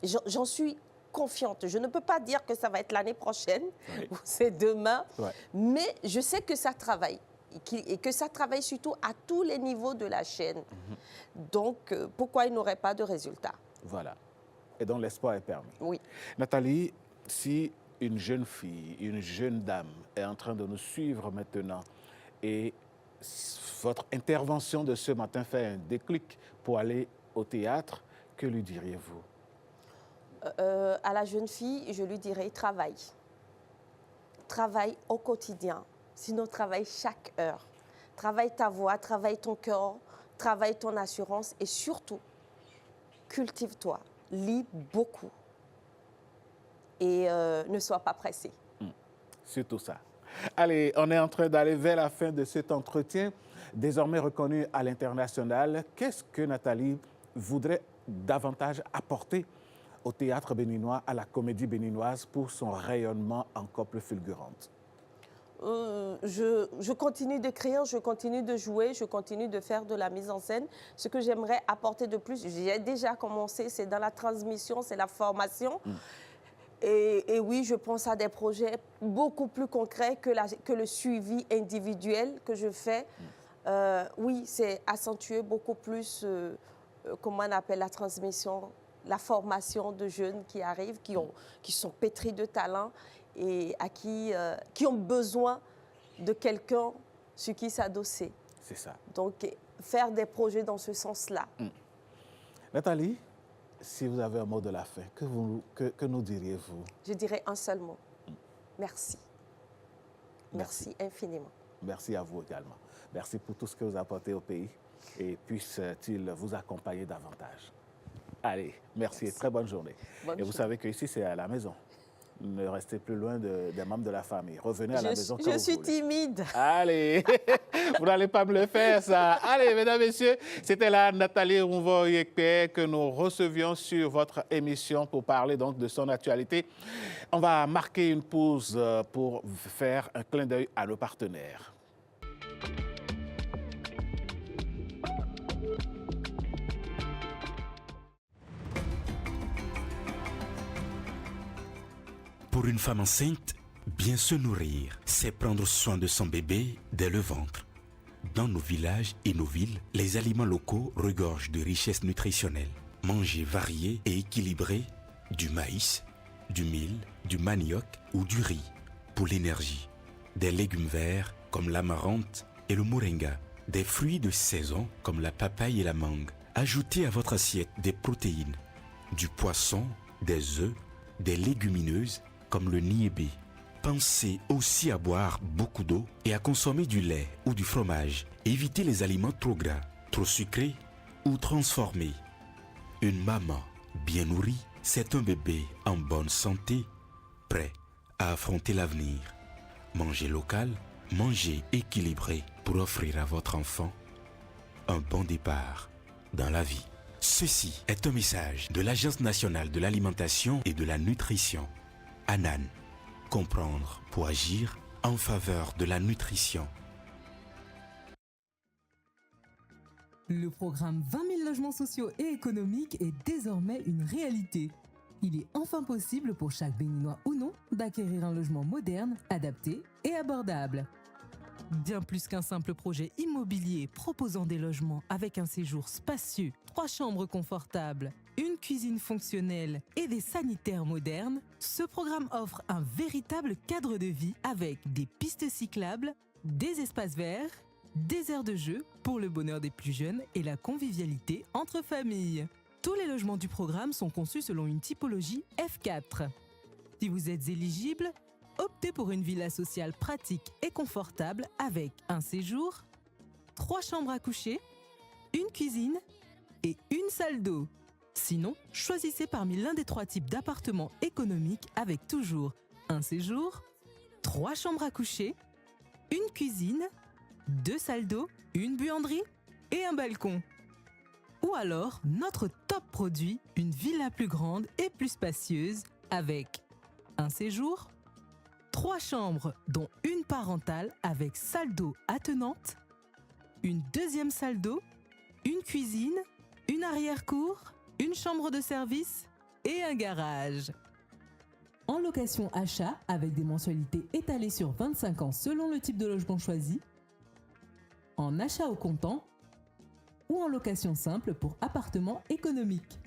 J'en suis confiante. Je ne peux pas dire que ça va être l'année prochaine ou c'est demain, mais je sais que ça travaille et que ça travaille surtout à tous les niveaux de la chaîne. Donc, pourquoi il n'aurait pas de résultat? Voilà. Et donc, l'espoir est permis. Oui. Nathalie, si une jeune fille, une jeune dame est en train de nous suivre maintenant et votre intervention de ce matin fait un déclic pour aller au théâtre, que lui diriez-vous? À la jeune fille, je lui dirais travaille. Travaille au quotidien, sinon travaille chaque heure. Travaille ta voix, travaille ton cœur, travaille ton assurance et surtout, cultive-toi, lis beaucoup et ne sois pas pressé. Surtout ça. Allez, on est en train d'aller vers la fin de cet entretien, désormais reconnu à l'international. Qu'est-ce que Nathalie voudrait davantage apporter au théâtre béninois, à la comédie béninoise pour son rayonnement encore plus fulgurant? Je continue d'écrire, je continue de jouer, je continue de faire de la mise en scène. Ce que j'aimerais apporter de plus, j'ai déjà commencé, c'est dans la transmission, c'est la formation. Et oui, je pense à des projets beaucoup plus concrets que le suivi individuel que je fais. Oui, c'est accentuer beaucoup plus, comment on appelle la transmission, la formation de jeunes qui arrivent, qui sont pétris de talent et qui ont besoin de quelqu'un sur qui s'adosser. C'est ça. Donc, faire des projets dans ce sens-là. Nathalie, si vous avez un mot de la fin, que nous diriez-vous? Je dirais un seul mot. Merci. Merci infiniment. Merci à vous également. Merci pour tout ce que vous apportez au pays et puisse-t-il vous accompagner davantage. Allez, merci et très bonne journée. Et vous savez qu'ici, c'est à la maison. Ne restez plus loin des membres de la famille. Revenez à la maison quand vous voulez. Je suis timide. Allez, vous n'allez pas me le faire, ça. Allez, mesdames, messieurs, c'était là Nathalie Rouveau-Yekpe que nous recevions sur votre émission pour parler donc de son actualité. On va marquer une pause pour faire un clin d'œil à nos partenaires. Pour une femme enceinte, bien se nourrir, c'est prendre soin de son bébé dès le ventre. Dans nos villages et nos villes, les aliments locaux regorgent de richesses nutritionnelles. Manger varié et équilibré, du maïs, du mil, du manioc ou du riz. pour l'énergie, des légumes verts comme l'amarante et le moringa, des fruits de saison comme la papaye et la mangue. Ajoutez à votre assiette des protéines, du poisson, des œufs, des légumineuses comme le niébé. Pensez aussi à boire beaucoup d'eau et à consommer du lait ou du fromage. Évitez les aliments trop gras, trop sucrés ou transformés. Une maman bien nourrie, c'est un bébé en bonne santé, prêt à affronter l'avenir. Mangez local, mangez équilibré pour offrir à votre enfant un bon départ dans la vie. Ceci est un message de l'Agence nationale de l'alimentation et de la nutrition, ANAN. Comprendre pour agir en faveur de la nutrition. Le programme 20 000 logements sociaux et économiques est désormais une réalité. Il est enfin possible pour chaque Béninois ou non d'acquérir un logement moderne, adapté et abordable. Bien plus qu'un simple projet immobilier proposant des logements avec un séjour spacieux, 3 chambres confortables, une cuisine fonctionnelle et des sanitaires modernes, ce programme offre un véritable cadre de vie avec des pistes cyclables, des espaces verts, des aires de jeu pour le bonheur des plus jeunes et la convivialité entre familles. Tous les logements du programme sont conçus selon une typologie F4. Si vous êtes éligible, optez pour une villa sociale pratique et confortable avec un séjour, 3 chambres à coucher, une cuisine et une salle d'eau. Sinon, choisissez parmi l'un des 3 types d'appartements économiques avec toujours un séjour, 3 chambres à coucher, une cuisine, 2 salles d'eau, une buanderie et un balcon. Ou alors, notre top produit, une villa plus grande et plus spacieuse avec un séjour, 3 chambres dont une parentale avec salle d'eau attenante, une deuxième salle d'eau, une cuisine, une arrière-cour, une chambre de service et un garage. En location achat avec des mensualités étalées sur 25 ans selon le type de logement choisi, en achat au comptant ou en location simple pour appartements économiques.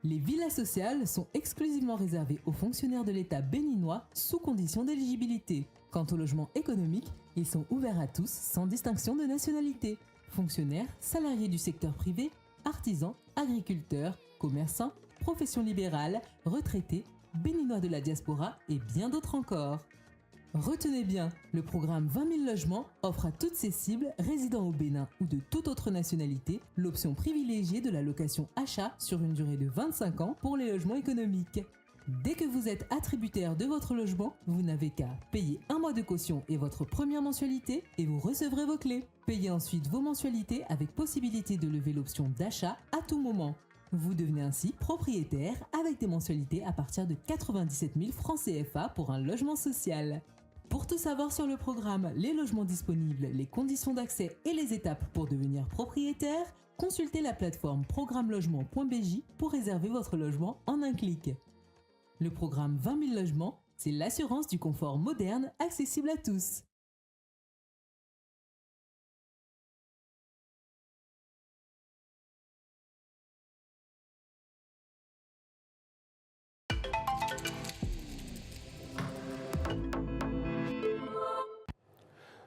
Les villas sociales sont exclusivement réservées aux fonctionnaires de l'État béninois sous condition d'éligibilité. Quant aux logements économiques, ils sont ouverts à tous sans distinction de nationalité. Fonctionnaires, salariés du secteur privé, artisans, agriculteurs, commerçants, professions libérales, retraités, béninois de la diaspora et bien d'autres encore. Retenez bien, le programme 20 000 logements offre à toutes ces cibles résidant au Bénin ou de toute autre nationalité l'option privilégiée de la location achat sur une durée de 25 ans pour les logements économiques. Dès que vous êtes attributaire de votre logement, vous n'avez qu'à payer 1 mois de caution et votre première mensualité et vous recevrez vos clés. Payez ensuite vos mensualités avec possibilité de lever l'option d'achat à tout moment. Vous devenez ainsi propriétaire avec des mensualités à partir de 97 000 francs CFA pour un logement social. Pour tout savoir sur le programme, les logements disponibles, les conditions d'accès et les étapes pour devenir propriétaire, consultez la plateforme programmelogement.bj pour réserver votre logement en un clic. Le programme 20 000 logements, c'est l'assurance du confort moderne accessible à tous.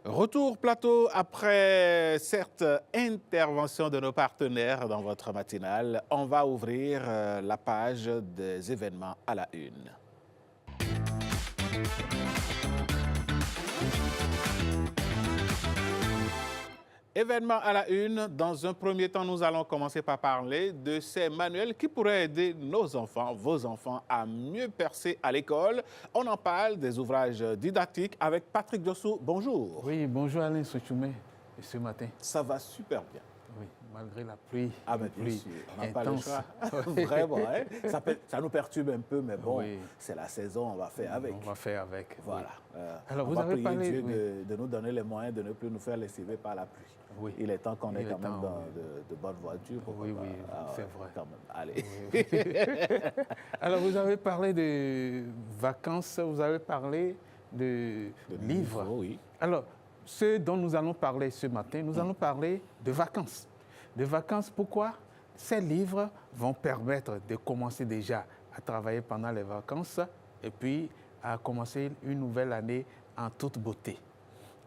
Retour plateau après cette intervention de nos partenaires dans votre matinale. On va ouvrir la page des événements à la une. Événements à la une. Dans un premier temps, nous allons commencer par parler de ces manuels qui pourraient aider nos enfants, vos enfants, à mieux percer à l'école. On en parle des ouvrages didactiques avec Patrick Diossou. Bonjour. Oui, bonjour Alain Souchoumé. Et ce matin? Ça va super bien. Oui, malgré la pluie. Ah, mais bien sûr, on n'a pas le choix. Oui. Vraiment, hein? Ça nous perturbe un peu, mais bon, oui. C'est la saison, on va faire avec. On va faire avec. Voilà. Oui. Alors, on vous va avez prier parlé Dieu de nous donner les moyens de ne plus nous faire lessiver par la pluie. Oui. Il est temps qu'on ait quand même oui. de bonnes voitures. Oui, oui, c'est vrai. Quand même. Allez. Oui. Alors, vous avez parlé de vacances, vous avez parlé de livres. Oui. Alors, ce dont nous allons parler ce matin, nous allons parler de vacances. De vacances, pourquoi? Ces livres vont permettre de commencer déjà à travailler pendant les vacances et puis à commencer une nouvelle année en toute beauté.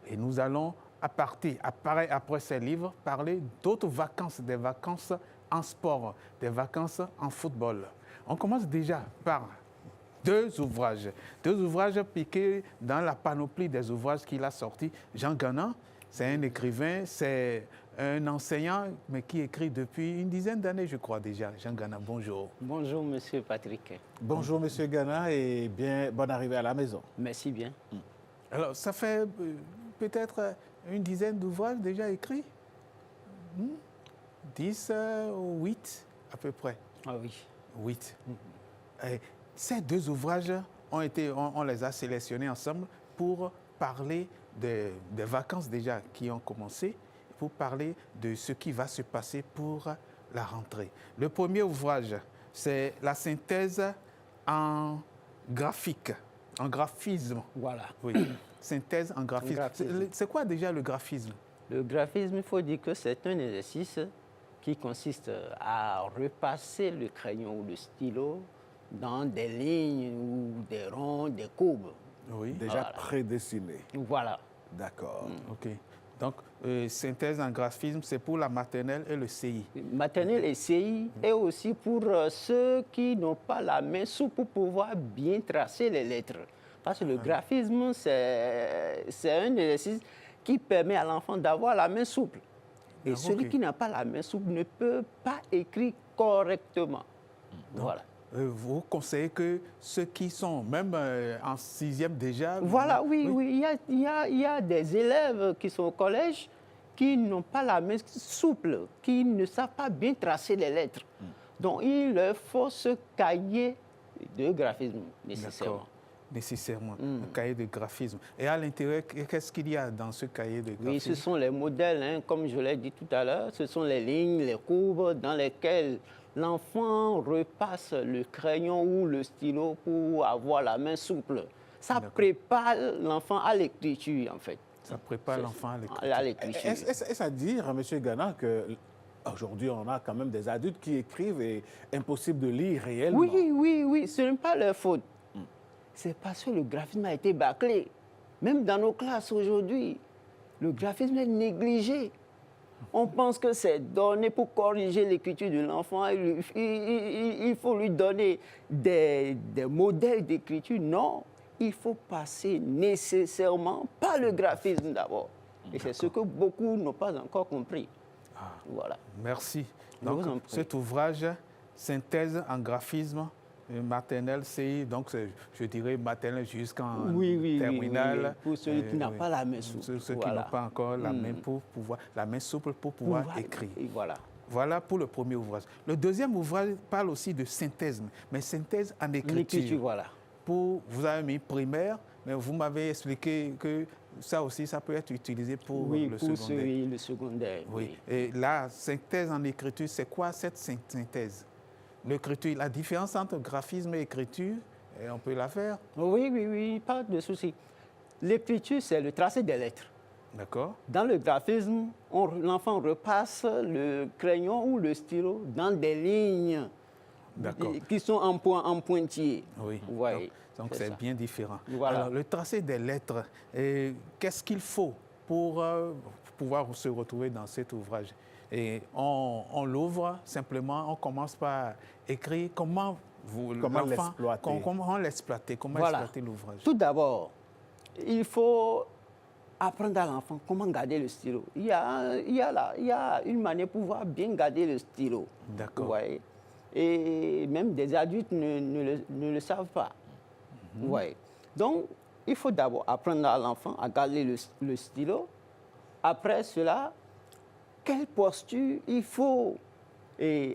Et nous allons, après ces livres, parler d'autres vacances, des vacances en sport, des vacances en football. On commence déjà par deux ouvrages piqués dans la panoplie des ouvrages qu'il a sortis. Jean Gana, c'est un écrivain, c'est un enseignant, mais qui écrit depuis une dizaine d'années, je crois déjà. Jean Gana, bonjour. Bonjour, monsieur Patrick. Bonjour, monsieur Gana, et bonne arrivée à la maison. Merci bien. Alors, ça fait peut-être une dizaine d'ouvrages déjà écrits 10 ou 8 à peu près. Ah oui. 8. Et ces deux ouvrages on les a sélectionnés ensemble pour parler des vacances déjà qui ont commencé, pour parler de ce qui va se passer pour la rentrée. Le premier ouvrage, c'est la synthèse en graphique, en graphisme. Voilà. Oui, synthèse en graphisme. C'est quoi déjà le graphisme? Le graphisme, il faut dire que c'est un exercice qui consiste à repasser le crayon ou le stylo dans des lignes ou des ronds, des courbes. Oui, déjà prédessiné. Voilà. D'accord. OK. Donc, synthèse en graphisme, c'est pour la maternelle et le CI. Maternelle et CI, et aussi pour ceux qui n'ont pas la main souple pour pouvoir bien tracer les lettres. Parce que le graphisme, c'est un exercice qui permet à l'enfant d'avoir la main souple. Et celui qui n'a pas la main souple ne peut pas écrire correctement. Donc, voilà. Vous conseillez que ceux qui sont même en 6e déjà... Voilà, oui. Il y a des élèves qui sont au collège qui n'ont pas la main souple, qui ne savent pas bien tracer les lettres. Donc, il leur faut ce cahier de graphisme, nécessairement. Nécessairement, un cahier de graphisme. Et à l'intérieur, qu'est-ce qu'il y a dans ce cahier de graphisme? Oui, ce sont les modèles, comme je l'ai dit tout à l'heure. Ce sont les lignes, les courbes dans lesquelles l'enfant repasse le crayon ou le stylo pour avoir la main souple. Ça prépare l'enfant à l'écriture, en fait. Ça prépare l'enfant à l'écriture. Est-ce à dire, M. Gana, qu'aujourd'hui, on a quand même des adultes qui écrivent et impossible de lire réellement? Oui, ce n'est pas leur faute. C'est parce que le graphisme a été bâclé. Même dans nos classes aujourd'hui, le graphisme est négligé. On pense que c'est donné pour corriger l'écriture de l'enfant. Il faut lui donner des modèles d'écriture. Non, il faut passer nécessairement par le graphisme d'abord. Et c'est ce que beaucoup n'ont pas encore compris. Voilà. Merci. Donc, cet ouvrage, synthèse en graphisme, maternelle, CI, donc je dirais maternelle jusqu'en terminale. Oui. Pour celui qui n'a pas la main souple. Ceux qui n'ont pas encore la main souple pour pouvoir écrire. Voilà pour le premier ouvrage. Le deuxième ouvrage parle aussi de synthèse, mais synthèse en écriture. Voilà. Vous avez mis primaire, mais vous m'avez expliqué que ça aussi, ça peut être utilisé pour le secondaire. Le secondaire. Oui. Et la synthèse en écriture, c'est quoi cette synthèse? L'écriture, la différence entre graphisme et écriture, on peut la faire? Oui, pas de souci. L'écriture, c'est le tracé des lettres. D'accord. Dans le graphisme, l'enfant repasse le crayon ou le stylo dans des lignes qui sont en pointillé. Oui. Donc c'est bien différent. Voilà. Alors, le tracé des lettres, qu'est-ce qu'il faut pour pouvoir se retrouver dans cet ouvrage? Et on l'ouvre simplement, on commence par écrire comment l'exploiter, comment exploiter l'ouvrage. Tout d'abord, il faut apprendre à l'enfant comment garder le stylo. Il y a une manière pour pouvoir bien garder le stylo. D'accord. Et même des adultes ne le savent pas. Donc, il faut d'abord apprendre à l'enfant à garder le stylo. Après cela, quelle posture il faut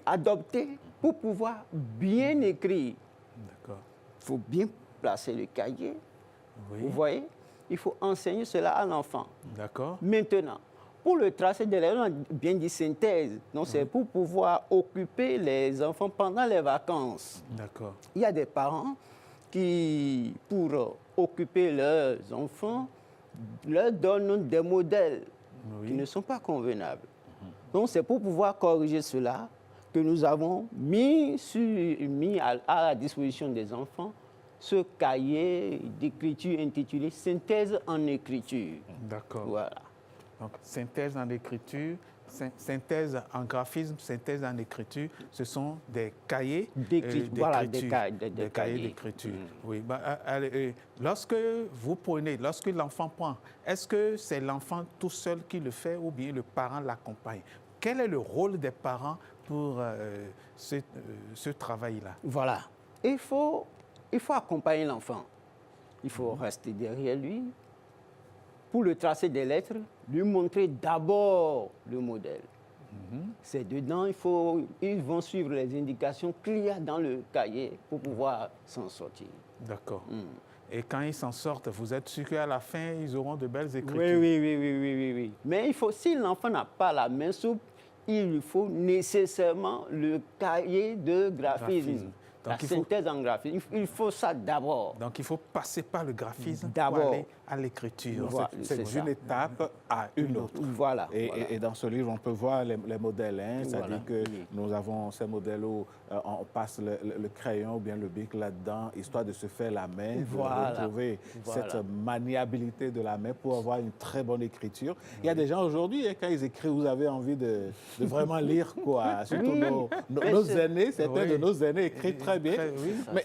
adopter pour pouvoir bien écrire. D'accord. Il faut bien placer le cahier. Vous voyez, il faut enseigner cela à l'enfant. D'accord. Maintenant, pour le tracé de lettres, on a bien dit synthèse. Donc, c'est pour pouvoir occuper les enfants pendant les vacances. D'accord. Il y a des parents qui, pour occuper leurs enfants, leur donnent des modèles qui ne sont pas convenables. Donc, c'est pour pouvoir corriger cela que nous avons mis à la disposition des enfants ce cahier d'écriture intitulé Synthèse en écriture. D'accord. Voilà. Donc, synthèse en écriture, synthèse en graphisme, synthèse en écriture, ce sont des cahiers d'écriture. Voilà, des cahiers d'écriture. Oui. Lorsque lorsque l'enfant prend, est-ce que c'est l'enfant tout seul qui le fait ou bien le parent l'accompagne? Quel est le rôle des parents pour ce travail-là? Voilà. Il faut accompagner l'enfant. Il faut rester derrière lui pour le tracer des lettres, lui montrer d'abord le modèle. C'est dedans, ils vont suivre les indications qu'il y a dans le cahier pour pouvoir s'en sortir. D'accord. Et quand ils s'en sortent, vous êtes sûr qu'à la fin, ils auront de belles écritures? Oui. Mais si l'enfant n'a pas la main souple, il lui faut nécessairement le cahier de graphisme. La synthèse en graphisme, il faut ça d'abord. Donc il faut passer par le graphisme pour aller à l'écriture. Voilà, c'est d'une étape à une autre. Voilà. Et dans ce livre, on peut voir les modèles. C'est-à-dire que nous avons ces modèles où on passe le crayon ou bien le bic là-dedans, histoire de se faire la main, de retrouver cette maniabilité de la main pour avoir une très bonne écriture. Il y a des gens aujourd'hui, quand ils écrivent, vous avez envie de vraiment lire, quoi. Surtout nos aînés, certains de nos aînés écrivent très bien.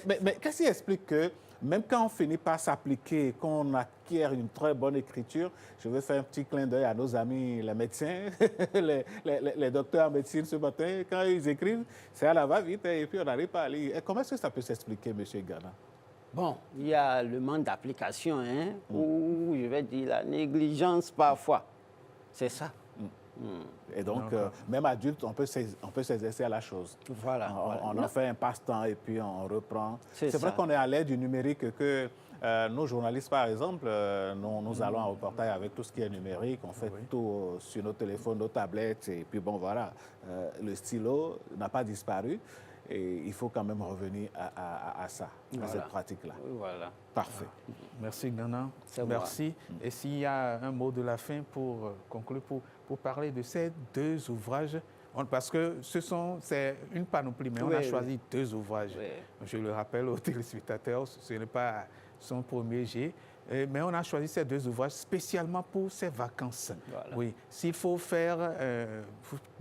Mais qu'est-ce qui explique que même quand on finit par s'appliquer, qu'on acquiert une très bonne écriture, je vais faire un petit clin d'œil à nos amis les médecins, les docteurs en médecine ce matin, quand ils écrivent, c'est à la va-vite et puis on n'arrive pas à lire. Et comment est-ce que ça peut s'expliquer, M. Ghana? Bon, il y a le manque d'application, ou je vais dire la négligence parfois. C'est ça. Et donc, même adulte, on peut s'exercer à la chose. Voilà. On en fait un passe-temps et puis on reprend. C'est vrai ça. qu'on est à l'ère du numérique que nos journalistes, par exemple, nous allons en reportage avec tout ce qui est numérique. On fait tout sur nos téléphones, nos tablettes. Et puis bon, voilà, le stylo n'a pas disparu. Et il faut quand même revenir à ça, à cette pratique-là. Voilà. Parfait. Merci, Ghana. Merci. Et s'il y a un mot de la fin pour conclure, pour parler de ces deux ouvrages, parce que c'est une panoplie, mais on a choisi deux ouvrages. Je le rappelle aux téléspectateurs, ce n'est pas son premier jet. Mais on a choisi ces deux ouvrages spécialement pour ces vacances. Voilà. Oui. S'il faut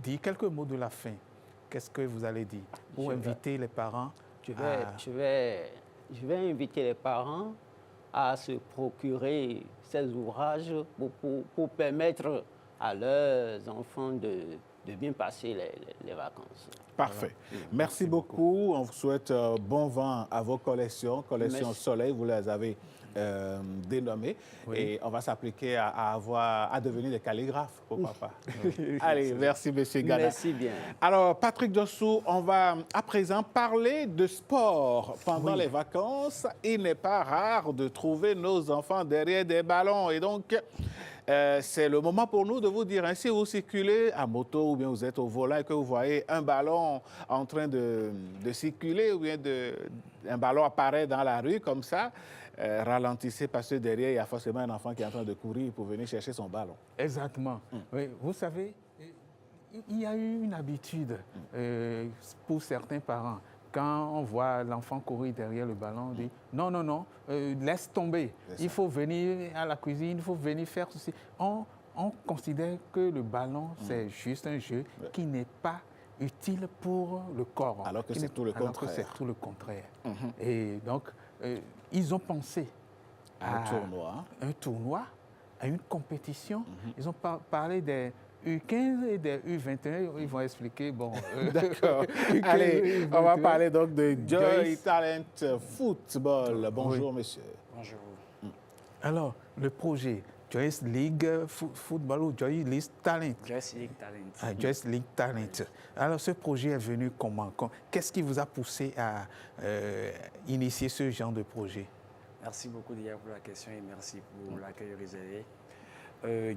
dire quelques mots de la fin, qu'est-ce que vous allez dire pour inviter les parents? Je vais inviter les parents à se procurer ces ouvrages pour permettre à leurs enfants de bien passer les vacances. Parfait. Voilà. Merci beaucoup. On vous souhaite bon vent à vos collections. Collection Soleil, vous les avez dénommées. Oui. Et on va s'appliquer à devenir des calligraphes, pourquoi pas. Allez, merci, M. Ghana. Merci bien. Alors, Patrick Dossou, on va à présent parler de sport. Pendant les vacances, il n'est pas rare de trouver nos enfants derrière des ballons. Et donc, c'est le moment pour nous de vous dire, si vous circulez à moto ou bien vous êtes au volant et que vous voyez un ballon en train de circuler ou bien un ballon apparaît dans la rue comme ça, ralentissez parce que derrière, il y a forcément un enfant qui est en train de courir pour venir chercher son ballon. Exactement. Oui, vous savez, il y a eu une habitude pour certains parents. Quand on voit l'enfant courir derrière le ballon, on dit non, laisse tomber. Il faut venir à la cuisine, il faut venir faire ceci. On considère que le ballon, c'est juste un jeu qui n'est pas utile pour le corps. Alors que c'est tout le contraire. Alors que c'est tout le contraire. Et donc, ils ont pensé à un tournoi, à une compétition. Ils ont parlé des U15 et des U21, ils vont expliquer, bon... D'accord. Allez, on va parler donc de Joy Talent Football. Bonjour, monsieur. Bonjour. Alors, le projet Joyce League Football ou Joyce League Talent? Joyce League Talent. Ah, Joyce League Talent. Alors, ce projet est venu comment? Qu'est-ce qui vous a poussé à initier ce genre de projet? Merci beaucoup déjà pour la question et merci pour l'accueil réservé.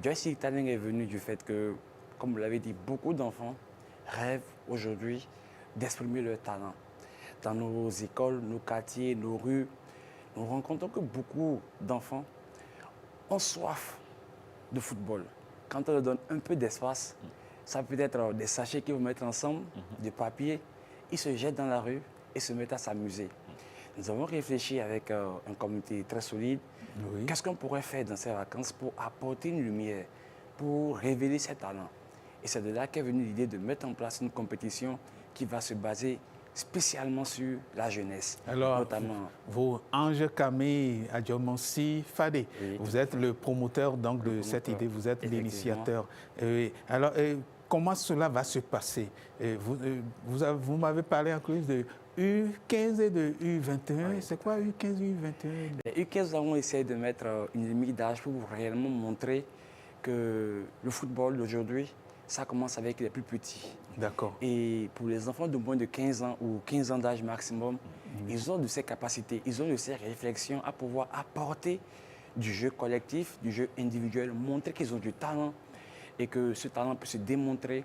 Joyce League Talent est venu du fait que, comme vous l'avez dit, beaucoup d'enfants rêvent aujourd'hui d'exprimer leur talent. Dans nos écoles, nos quartiers, nos rues, nous rencontrons que beaucoup d'enfants ont soif de football. Quand on leur donne un peu d'espace, ça peut être des sachets qu'ils vont mettre ensemble, de papier, ils se jettent dans la rue et se mettent à s'amuser. nous avons réfléchi avec un comité très solide. Qu'est-ce qu'on pourrait faire dans ces vacances pour apporter une lumière, pour révéler ses talents? Et c'est de là qu'est venue l'idée de mettre en place une compétition qui va se baser spécialement sur la jeunesse. Alors, notamment... vous, Ange Camille Adjomonsi Fadé, vous êtes le promoteur donc, de cette idée, vous êtes l'initiateur. Alors, comment cela va se passer? Vous m'avez parlé en plus de U15 et de U21. C'est quoi U15 et U21? Les U15, nous avons essayé de mettre une limite d'âge pour réellement montrer que le football d'aujourd'hui, ça commence avec les plus petits. D'accord. Et pour les enfants de moins de 15 ans ou 15 ans d'âge maximum, ils ont de ces capacités, ils ont de ces réflexions à pouvoir apporter du jeu collectif, du jeu individuel, montrer qu'ils ont du talent et que ce talent peut se démontrer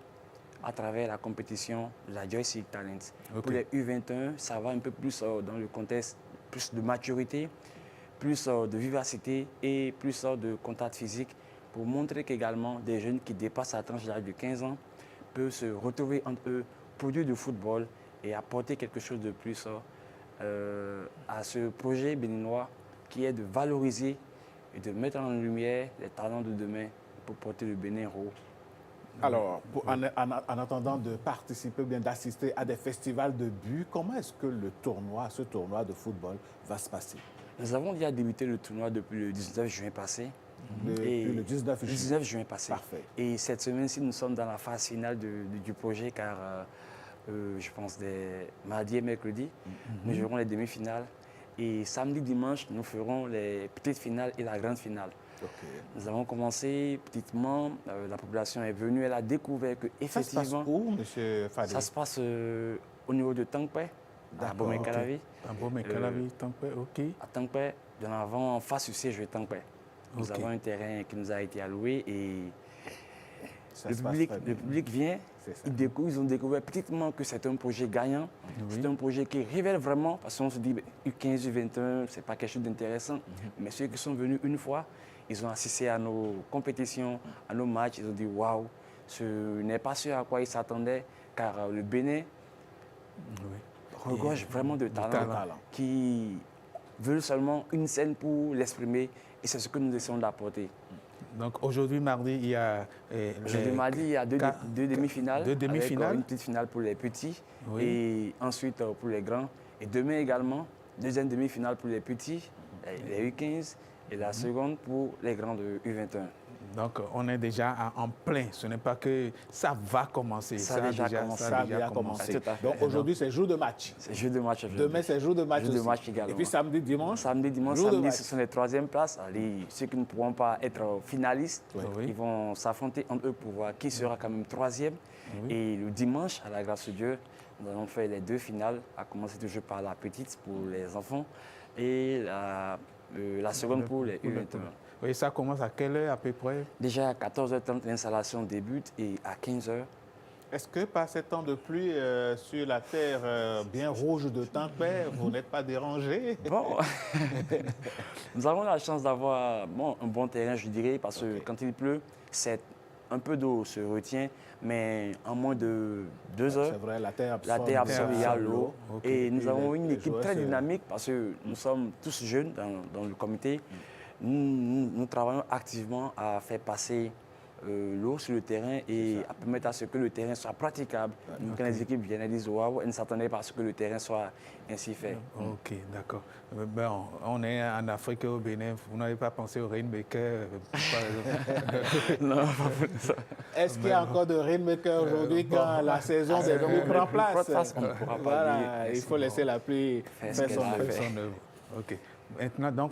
à travers la compétition de la Joystick Talents. Okay. Pour les U21, ça va un peu plus dans le contexte, plus de maturité, plus de vivacité et plus de contact physique pour montrer qu'également des jeunes qui dépassent la tranche d'âge de 15 ans peuvent se retrouver entre eux, produire du football et apporter quelque chose de plus à ce projet béninois qui est de valoriser et de mettre en lumière les talents de demain pour porter le Bénin haut. Alors, en attendant de participer ou bien d'assister à des festivals de but, comment est-ce que ce tournoi de football va se passer? Nous avons déjà débuté le tournoi depuis le 19 juin passé. Depuis le 19 juin passé. Parfait. Et cette semaine-ci, nous sommes dans la phase finale du projet car je pense des mardi et mercredi, nous jouerons les demi-finales. Et samedi, dimanche, nous ferons les petites finales et la grande finale. Okay. Nous avons commencé petitement, la population est venue, elle a découvert que effectivement... Ça se passe où, M. Fadé? Ça se passe au niveau de Tankpe, à Bomé-Calavi. À Bomé-Calavi, Tankpe, ok. À Tankpe, de l'avant, en face du siège de Tankpe. Nous avons un terrain qui nous a été alloué et le public vient, ils ont découvert petitement que c'est un projet gagnant, c'est un projet qui révèle vraiment, parce qu'on se dit U15, U21, ce n'est pas quelque chose d'intéressant, mais ceux qui sont venus une fois, ils ont assisté à nos compétitions, à nos matchs, ils ont dit waouh, ce n'est pas ce à quoi ils s'attendaient, car le Bénin regorge vraiment de talents qui veulent seulement une scène pour l'exprimer. Et c'est ce que nous essayons d'apporter. Donc aujourd'hui, mardi, il y a... Aujourd'hui, mardi, il y a deux demi-finales. Deux demi-finales. Avec une petite finale pour les petits et ensuite pour les grands. Et demain également, deuxième demi-finale pour les petits, les U15, et la seconde pour les grands de U21. Donc on est déjà en plein. Ce n'est pas que ça va commencer. Ça a déjà commencé. Donc aujourd'hui, c'est jour de match. C'est jour de match. Demain, c'est jour de match aussi. Également. Et puis samedi, dimanche. Samedi, ce sont les troisième places. Ceux qui ne pourront pas être finalistes, ils vont s'affronter entre eux pour voir qui sera quand même troisième. Et le dimanche, à la grâce de Dieu, nous allons faire les deux finales, à commencer toujours par la petite pour les enfants et la seconde pour les U21. Oui, ça commence à quelle heure à peu près? Déjà à 14h30, l'installation débute et à 15h. Est-ce que par ces temps de pluie sur la terre bien rouge de Tankpe, vous n'êtes pas dérangé? Bon, nous avons la chance d'avoir un bon terrain, je dirais, parce que quand il pleut, un peu d'eau se retient, mais en moins de 2 heures, vrai, la terre absorbe l'eau. Et nous avons une équipe très dynamique parce que nous sommes tous jeunes dans le comité. Nous travaillons activement à faire passer l'eau sur le terrain et à permettre à ce que le terrain soit praticable. Quand les équipes viennent, elles disent waouh, elles ne s'attendaient pas à ce que le terrain soit ainsi fait. Ok, d'accord. Bon, on est en Afrique, au Bénin. Vous n'avez pas pensé au Rainmaker, par exemple? Non, pas pour ça. Est-ce qu'il y a encore de Rainmaker aujourd'hui quand la saison des pluies prend place? On ne pourra pas voilà, il faut laisser la pluie faire son œuvre. Ok. Maintenant, donc,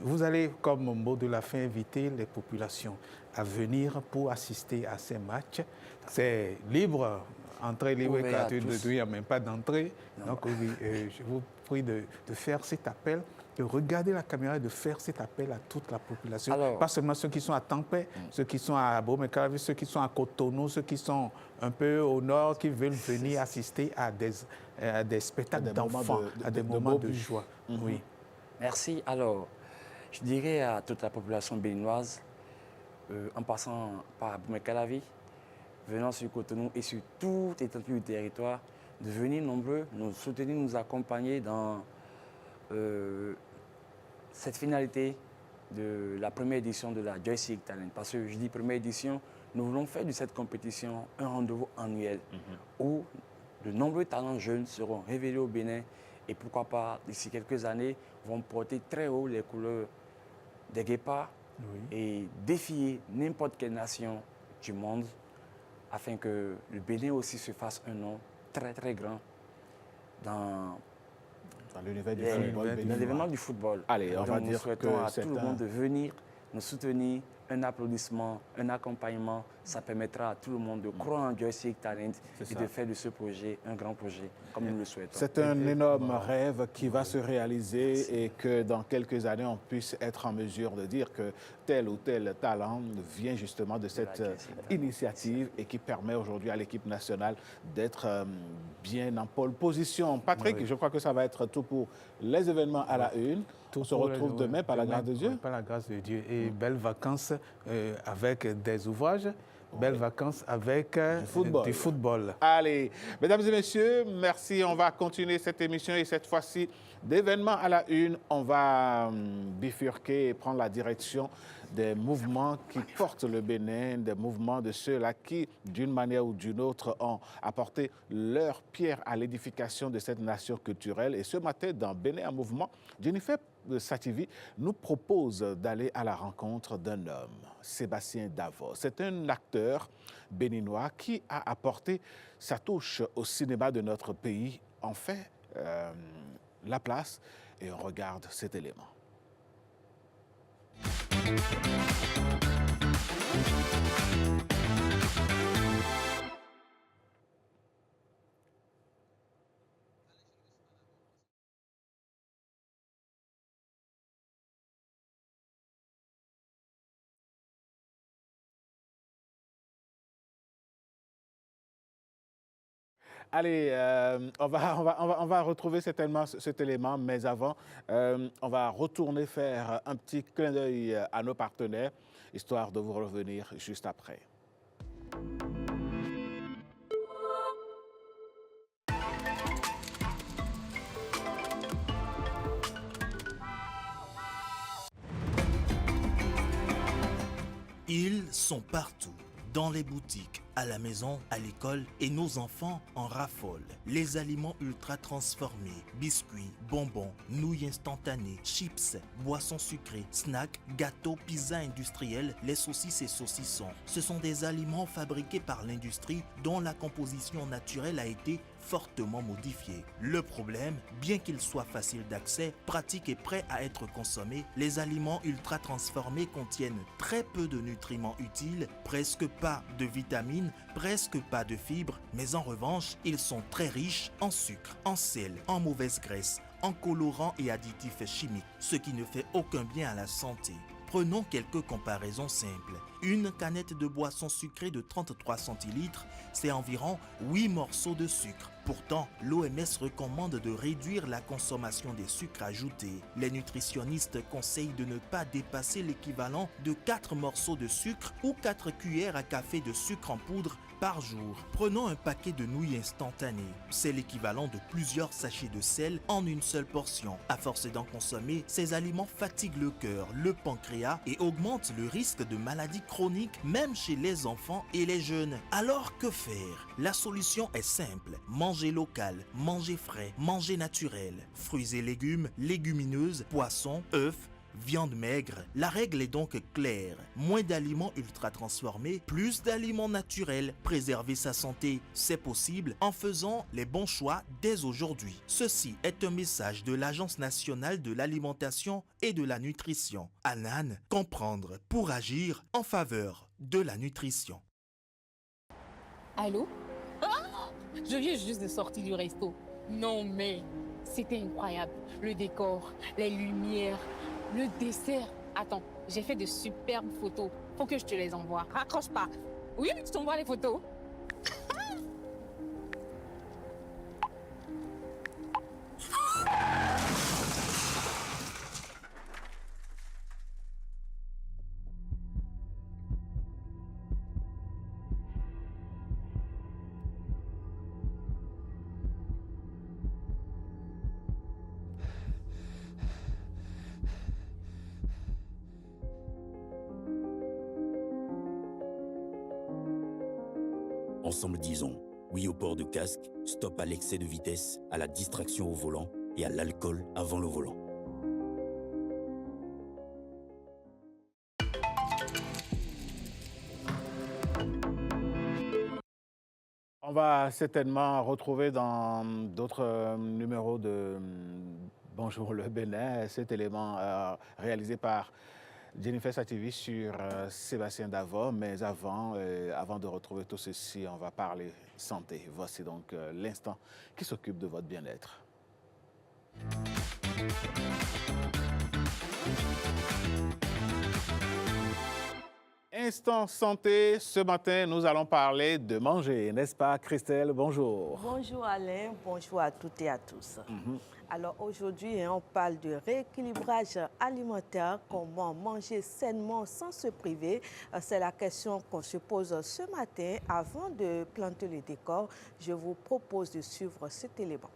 vous allez, comme mot de la fin, inviter les populations à venir pour assister à ces matchs. C'est libre, entrée libre et gratuite, il n'y a même pas d'entrée. Donc, je vous prie de faire cet appel, de regarder la caméra et de faire cet appel à toute la population. Alors, pas seulement ceux qui sont à Tankpe, ceux qui sont à Bomé-Calavi, ceux qui sont à Cotonou, ceux qui sont un peu au nord, qui veulent venir assister à des spectacles d'enfants, à des moments de joie. Oui. Merci. Alors, je dirais à toute la population béninoise, en passant par Bomé-Calavi, venant sur Cotonou et sur toute l'étendue du territoire, de venir nombreux, nous soutenir, nous accompagner dans cette finalité de la première édition de la Joystick Talent. Parce que je dis première édition, nous voulons faire de cette compétition un rendez-vous annuel où de nombreux talents jeunes seront révélés au Bénin et pourquoi pas, d'ici quelques années, vont porter très haut les couleurs des guépards et défier n'importe quelle nation du monde afin que le Bénin aussi se fasse un nom très très grand dans l'univers du football béninois. Dans l'événement du football. Allez, on va nous dire souhaitons que à c'est tout le monde de venir nous soutenir, un applaudissement, un accompagnement. Ça permettra à tout le monde de croire en Joystick Talent et de faire de ce projet un grand projet, comme nous le souhaitons. C'est un énorme rêve qui va se réaliser et que dans quelques années, on puisse être en mesure de dire que tel ou tel talent vient justement de cette initiative et qui permet aujourd'hui à l'équipe nationale d'être bien en pole position. Patrick, je crois que ça va être tout pour les événements à la une. On se retrouve demain par la grâce de Dieu. Par la grâce de Dieu. Et belles vacances avec des ouvrages, belles vacances avec du football. Allez, mesdames et messieurs, merci. On va continuer cette émission et cette fois-ci, d'événements à la une, on va bifurquer et prendre la direction des mouvements qui portent le Bénin, des mouvements de ceux-là qui, d'une manière ou d'une autre, ont apporté leur pierre à l'édification de cette nation culturelle. Et ce matin, dans Bénin en mouvement, Jennifer Sativi nous propose d'aller à la rencontre d'un homme, Sébastien Davos. C'est un acteur béninois qui a apporté sa touche au cinéma de notre pays, en fait la place, et on regarde cet élément. Allez, on va retrouver cet élément, mais avant, on va retourner faire un petit clin d'œil à nos partenaires, histoire de vous revenir juste après. Ils sont partout, dans les boutiques, à la maison, à l'école, et nos enfants en raffolent. Les aliments ultra transformés, biscuits, bonbons, nouilles instantanées, chips, boissons sucrées, snacks, gâteaux, pizzas industriels, les saucisses et saucissons. Ce sont des aliments fabriqués par l'industrie dont la composition naturelle a été fortement modifiée. Le problème, bien qu'ils soient faciles d'accès, pratiques et prêts à être consommés, les aliments ultra transformés contiennent très peu de nutriments utiles, presque pas de vitamines, presque pas de fibres, mais en revanche, ils sont très riches en sucre, en sel, en mauvaise graisse, en colorants et additifs chimiques, ce qui ne fait aucun bien à la santé. Prenons quelques comparaisons simples. Une canette de boisson sucrée de 33 centilitres, c'est environ 8 morceaux de sucre. Pourtant, l'OMS recommande de réduire la consommation des sucres ajoutés. Les nutritionnistes conseillent de ne pas dépasser l'équivalent de 4 morceaux de sucre ou 4 cuillères à café de sucre en poudre par jour. Prenons un paquet de nouilles instantanées. C'est l'équivalent de plusieurs sachets de sel en une seule portion. À force d'en consommer, ces aliments fatiguent le cœur, le pancréas et augmentent le risque de maladies chroniques même chez les enfants et les jeunes. Alors que faire? La solution est simple. Manger local, manger frais, manger naturel. Fruits et légumes, légumineuses, poissons, œufs, viande maigre. La règle est donc claire. Moins d'aliments ultra transformés, plus d'aliments naturels. Préserver sa santé, c'est possible en faisant les bons choix dès aujourd'hui. Ceci est un message de l'Agence nationale de l'alimentation et de la nutrition. ANAN, comprendre pour agir en faveur de la nutrition. Allô? Ah! Je viens juste de sortir du resto. Non mais, c'était incroyable. Le décor, les lumières, le dessert. Attends, j'ai fait de superbes photos. Faut que je te les envoie. Raccroche pas. Oui, je t'envoie les photos. Ensemble, disons oui au port de casque, stop à l'excès de vitesse, à la distraction au volant et à l'alcool avant le volant. On va certainement retrouver dans d'autres numéros de Bonjour le Bénin cet élément réalisé par Jennifer Sativi sur Sébastien Davor. Mais avant de retrouver tout ceci, on va parler santé. Voici donc l'instant qui s'occupe de votre bien-être. Instant santé, ce matin, nous allons parler de manger, n'est-ce pas Christelle? Bonjour. Bonjour Alain, bonjour à toutes et à tous. Alors aujourd'hui, on parle de rééquilibrage alimentaire, comment manger sainement sans se priver. C'est la question qu'on se pose ce matin. Avant de planter le décor, je vous propose de suivre cet élément.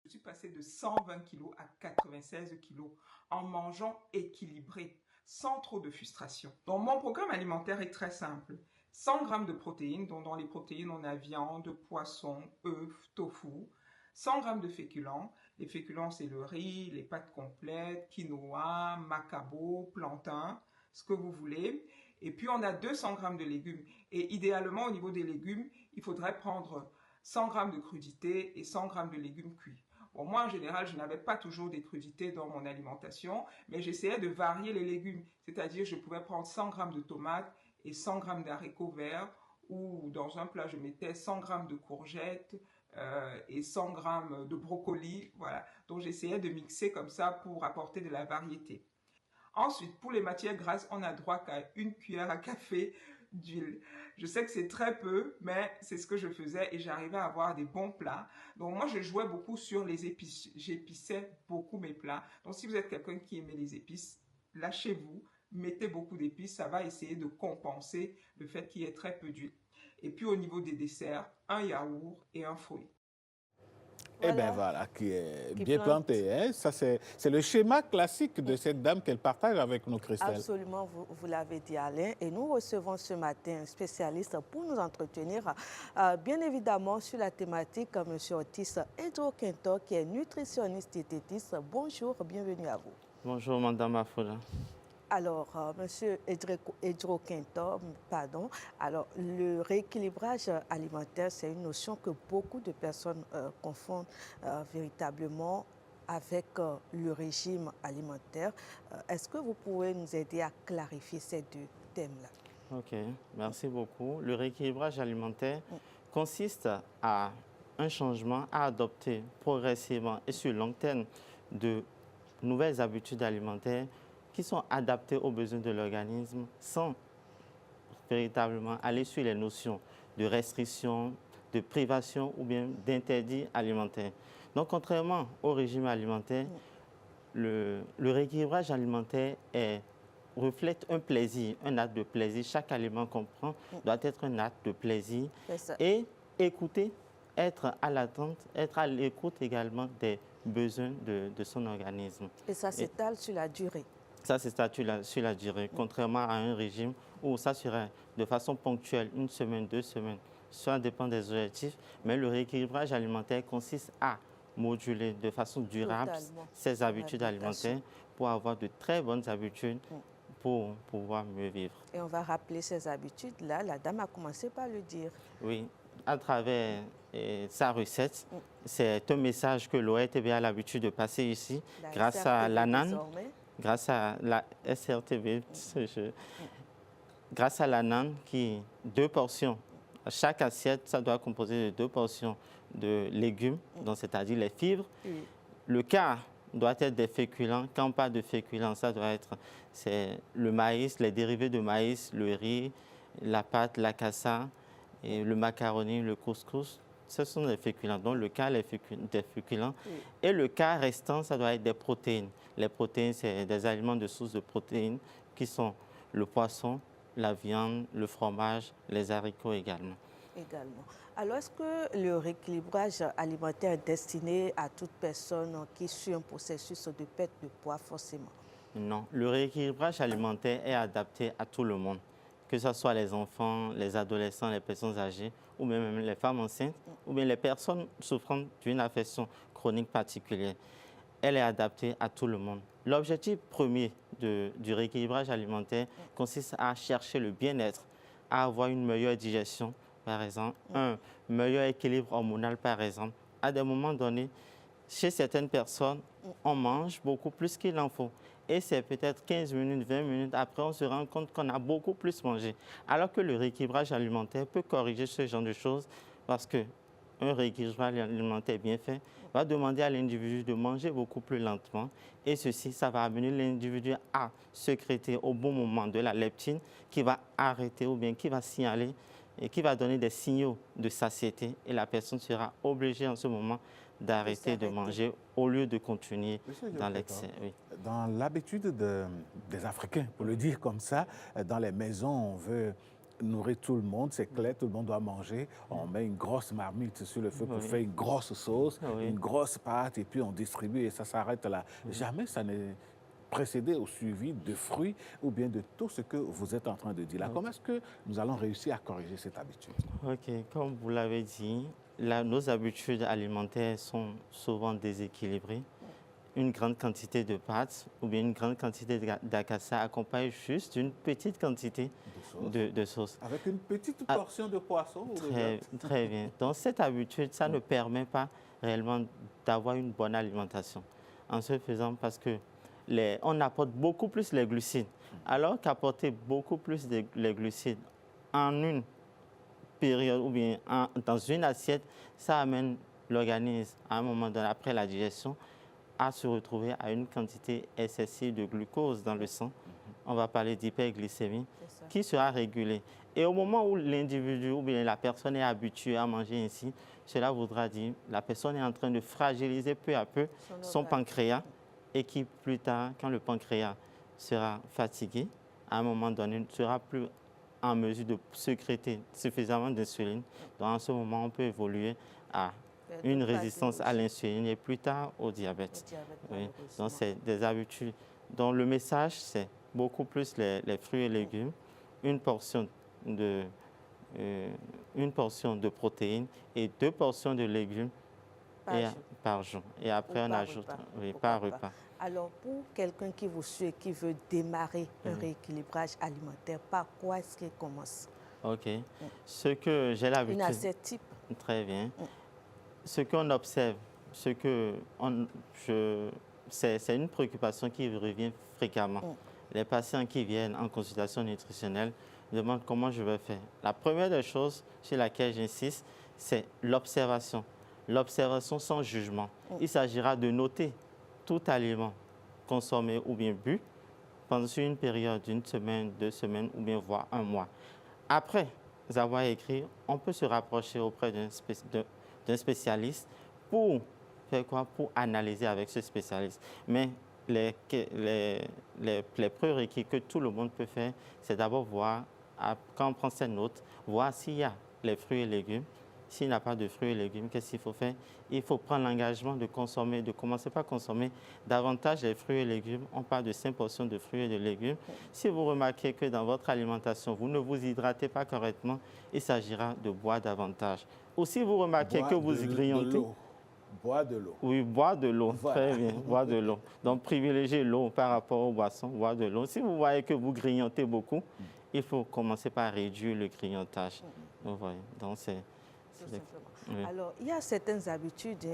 Je suis passée de 120 kg à 96 kg en mangeant équilibré, sans trop de frustration. Donc mon programme alimentaire est très simple. 100 g de protéines, dont dans les protéines on a viande, poisson, œufs, tofu. 100 g de féculents. Les féculents c'est le riz, les pâtes complètes, quinoa, macabo, plantain, ce que vous voulez. Et puis on a 200 g de légumes. Et idéalement au niveau des légumes, il faudrait prendre 100 g de crudités et 100 g de légumes cuits. Bon, moi, en général, je n'avais pas toujours des crudités dans mon alimentation, mais j'essayais de varier les légumes. C'est-à-dire, je pouvais prendre 100 g de tomates et 100 g d'haricots verts, ou dans un plat, je mettais 100 g de courgettes et 100 g de brocolis. Voilà. Donc, j'essayais de mixer comme ça pour apporter de la variété. Ensuite, pour les matières grasses, on n'a droit qu'à 1 cuillère à café d'huile. Je sais que c'est très peu, mais c'est ce que je faisais et j'arrivais à avoir des bons plats. Donc moi, je jouais beaucoup sur les épices. J'épissais beaucoup mes plats. Donc si vous êtes quelqu'un qui aimait les épices, lâchez-vous, mettez beaucoup d'épices. Ça va essayer de compenser le fait qu'il y ait très peu d'huile. Et puis au niveau des desserts, un yaourt et un fruit. Eh bien voilà, qui est bien planté. Hein? Ça, c'est le schéma classique de cette dame qu'elle partage avec nous, Christelle. Absolument, vous l'avez dit Alain. Et nous recevons ce matin un spécialiste pour nous entretenir, bien évidemment, sur la thématique, M. Otis Edro-Quintor, qui est nutritionniste diététiste. Bonjour, bienvenue à vous. Bonjour, Madame Afoula. Alors, Monsieur Edro-Quintor, pardon. Alors, le rééquilibrage alimentaire, c'est une notion que beaucoup de personnes confondent véritablement avec le régime alimentaire. Est-ce que vous pouvez nous aider à clarifier ces deux thèmes-là? Ok, merci beaucoup. Le rééquilibrage alimentaire consiste à un changement à adopter progressivement et sur le long terme de nouvelles habitudes alimentaires qui sont adaptés aux besoins de l'organisme sans véritablement aller sur les notions de restriction, de privation ou bien d'interdit alimentaire. Donc, contrairement au régime alimentaire, le rééquilibrage alimentaire reflète un plaisir, un acte de plaisir. Chaque aliment qu'on prend doit être un acte de plaisir et écouter, être à l'attente, être à l'écoute également des besoins de son organisme. Et ça s'étale sur la durée. Ça, c'est sur la durée, contrairement à un régime où ça serait de façon ponctuelle, 1 semaine, 2 semaines, ça dépend des objectifs, mais le rééquilibrage alimentaire consiste à moduler de façon durable ces habitudes alimentaires pour avoir de très bonnes habitudes pour pouvoir mieux vivre. Et on va rappeler ces habitudes-là, la dame a commencé par le dire. Oui, à travers sa recette, c'est un message que l'ORTV a l'habitude de passer ici, grâce à l'ANAN. Grâce à la SRTV, grâce à la NAN, qui 2 portions. Chaque assiette, ça doit composer de 2 portions de légumes, donc c'est-à-dire les fibres. Le quart doit être des féculents. Quand on parle de féculents, ça doit être le maïs, les dérivés de maïs, le riz, la pâte, la cassa, et le macaroni, le couscous. Ce sont des féculents. Donc, le quart des féculents. Et le quart restant, ça doit être des protéines. Les protéines, c'est des aliments de source de protéines qui sont le poisson, la viande, le fromage, les haricots également. Alors, est-ce que le rééquilibrage alimentaire est destiné à toute personne qui suit un processus de perte de poids forcément? Non, le rééquilibrage alimentaire est adapté à tout le monde. que ce soit les enfants, les adolescents, les personnes âgées, ou même les femmes enceintes, ou bien les personnes souffrant d'une affection chronique particulière. Elle est adaptée à tout le monde. L'objectif premier du rééquilibrage alimentaire consiste à chercher le bien-être, à avoir une meilleure digestion, par exemple, un meilleur équilibre hormonal, par exemple. À des moments donnés, chez certaines personnes, on mange beaucoup plus qu'il en faut. Et c'est peut-être 15 minutes, 20 minutes après, on se rend compte qu'on a beaucoup plus mangé. Alors que le rééquilibrage alimentaire peut corriger ce genre de choses parce qu'un rééquilibrage alimentaire bien fait va demander à l'individu de manger beaucoup plus lentement. Et ceci, ça va amener l'individu à sécréter au bon moment de la leptine qui va arrêter ou bien qui va signaler et qui va donner des signaux de satiété. Et la personne sera obligée en ce moment d'arrêter de manger au lieu de continuer dans l'excès. Oui. Dans l'habitude des Africains, pour le dire comme ça, dans les maisons, on veut nourrir tout le monde, c'est clair, tout le monde doit manger. On met une grosse marmite sur le feu pour faire une grosse sauce, une grosse pâte, et puis on distribue et ça s'arrête là. Jamais ça n'est précédé ou suivi de fruits ou bien de tout ce que vous êtes en train de dire là. Comment est-ce que nous allons réussir à corriger cette habitude? OK, comme vous l'avez dit, nos habitudes alimentaires sont souvent déséquilibrées. Une grande quantité de pâtes ou bien une grande quantité d'acassa accompagne juste une petite quantité de sauce. Avec une petite portion de poisson ou de viande? Très bien. Donc cette habitude, ça ne permet pas réellement d'avoir une bonne alimentation. En ce faisant, parce que on apporte beaucoup plus les glucides. Alors qu'apporter beaucoup plus les glucides en une période ou bien dans une assiette, ça amène l'organisme à un moment donné, après la digestion, à se retrouver à une quantité excessive de glucose dans le sang. On va parler d'hyperglycémie qui sera régulée. Et au moment où l'individu ou bien la personne est habituée à manger ainsi, cela voudra dire que la personne est en train de fragiliser peu à peu son pancréas et qui plus tard, quand le pancréas sera fatigué, à un moment donné, ne sera plus en mesure de sécréter suffisamment d'insuline. Donc, en ce moment, on peut évoluer à une résistance à l'insuline et plus tard au diabète. Oui. Donc, c'est des habitudes. Donc, le message, c'est beaucoup plus les fruits et légumes, une portion de protéines et 2 portions de légumes par jour. Et après, on ajoute par repas. Alors, pour quelqu'un qui vous suit et qui veut démarrer un rééquilibrage alimentaire, par quoi est-ce qu'il commence? OK. Ce que j'ai l'habitude... Une assiette type. Très bien. Ce qu'on observe, c'est une préoccupation qui revient fréquemment. Les patients qui viennent en consultation nutritionnelle demandent comment je vais faire. La première des choses sur laquelle j'insiste, c'est l'observation. L'observation sans jugement. Il s'agira de noter tout aliment consommé ou bien bu pendant une période d'une semaine, 2 semaines ou bien voire 1 mois. Après avoir écrit, on peut se rapprocher auprès d'un spécialiste pour faire quoi? Pour analyser avec ce spécialiste. Mais les prérequis que tout le monde peut faire, c'est d'abord voir, quand on prend ses notes, voir s'il y a les fruits et légumes. S'il n'y a pas de fruits et légumes, qu'est-ce qu'il faut faire? Il faut prendre l'engagement de commencer par consommer davantage les fruits et légumes. On parle de 5 portions de fruits et de légumes. Si vous remarquez que dans votre alimentation, vous ne vous hydratez pas correctement, il s'agira de boire davantage. Ou si vous remarquez que vous grignontez... Boire de l'eau. Oui, boire de l'eau. Très bien, boire de l'eau. Donc, privilégier l'eau par rapport aux boissons, boire de l'eau. Si vous voyez que vous grignotez beaucoup, il faut commencer par réduire le grignotage. Vous voyez, donc c'est... Oui. Alors, il y a certaines habitudes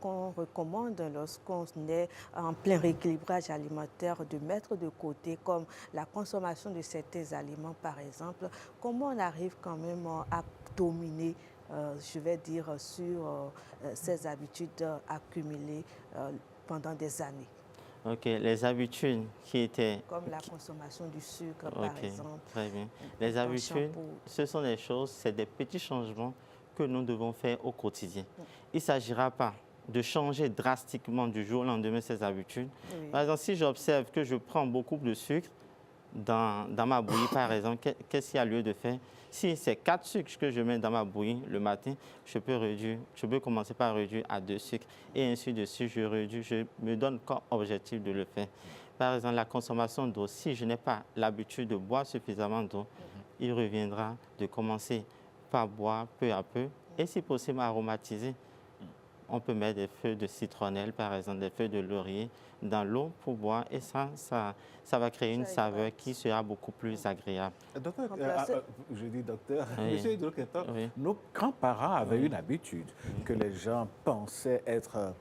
qu'on recommande lorsqu'on est en plein rééquilibrage alimentaire de mettre de côté, comme la consommation de certains aliments, par exemple. Comment on arrive quand même à dominer, je vais dire, sur ces habitudes accumulées pendant des années? OK, les habitudes qui étaient... Comme la consommation du sucre, par exemple. Très bien. Les habitudes, ce sont des choses, c'est des petits changements que nous devons faire au quotidien. Il ne s'agira pas de changer drastiquement du jour au lendemain ces habitudes. Oui. Par exemple, si j'observe que je prends beaucoup de sucre dans ma bouillie, par exemple, qu'est-ce qu'il y a lieu de faire? Si c'est 4 sucres que je mets dans ma bouillie le matin, je peux commencer par réduire à 2 sucres. Et ainsi de suite, je me donne comme objectif de le faire. Par exemple, la consommation d'eau. Si je n'ai pas l'habitude de boire suffisamment d'eau, il reviendra de commencer par boire peu à peu et si possible aromatiser. On peut mettre des feuilles de citronnelle, par exemple, des feuilles de laurier dans l'eau pour boire et ça va créer une saveur qui sera beaucoup plus agréable. Docteur, je dis docteur, Oui. Monsieur Hydroquintor, Oui. nos grands-parents avaient Oui. une habitude que les gens pensaient être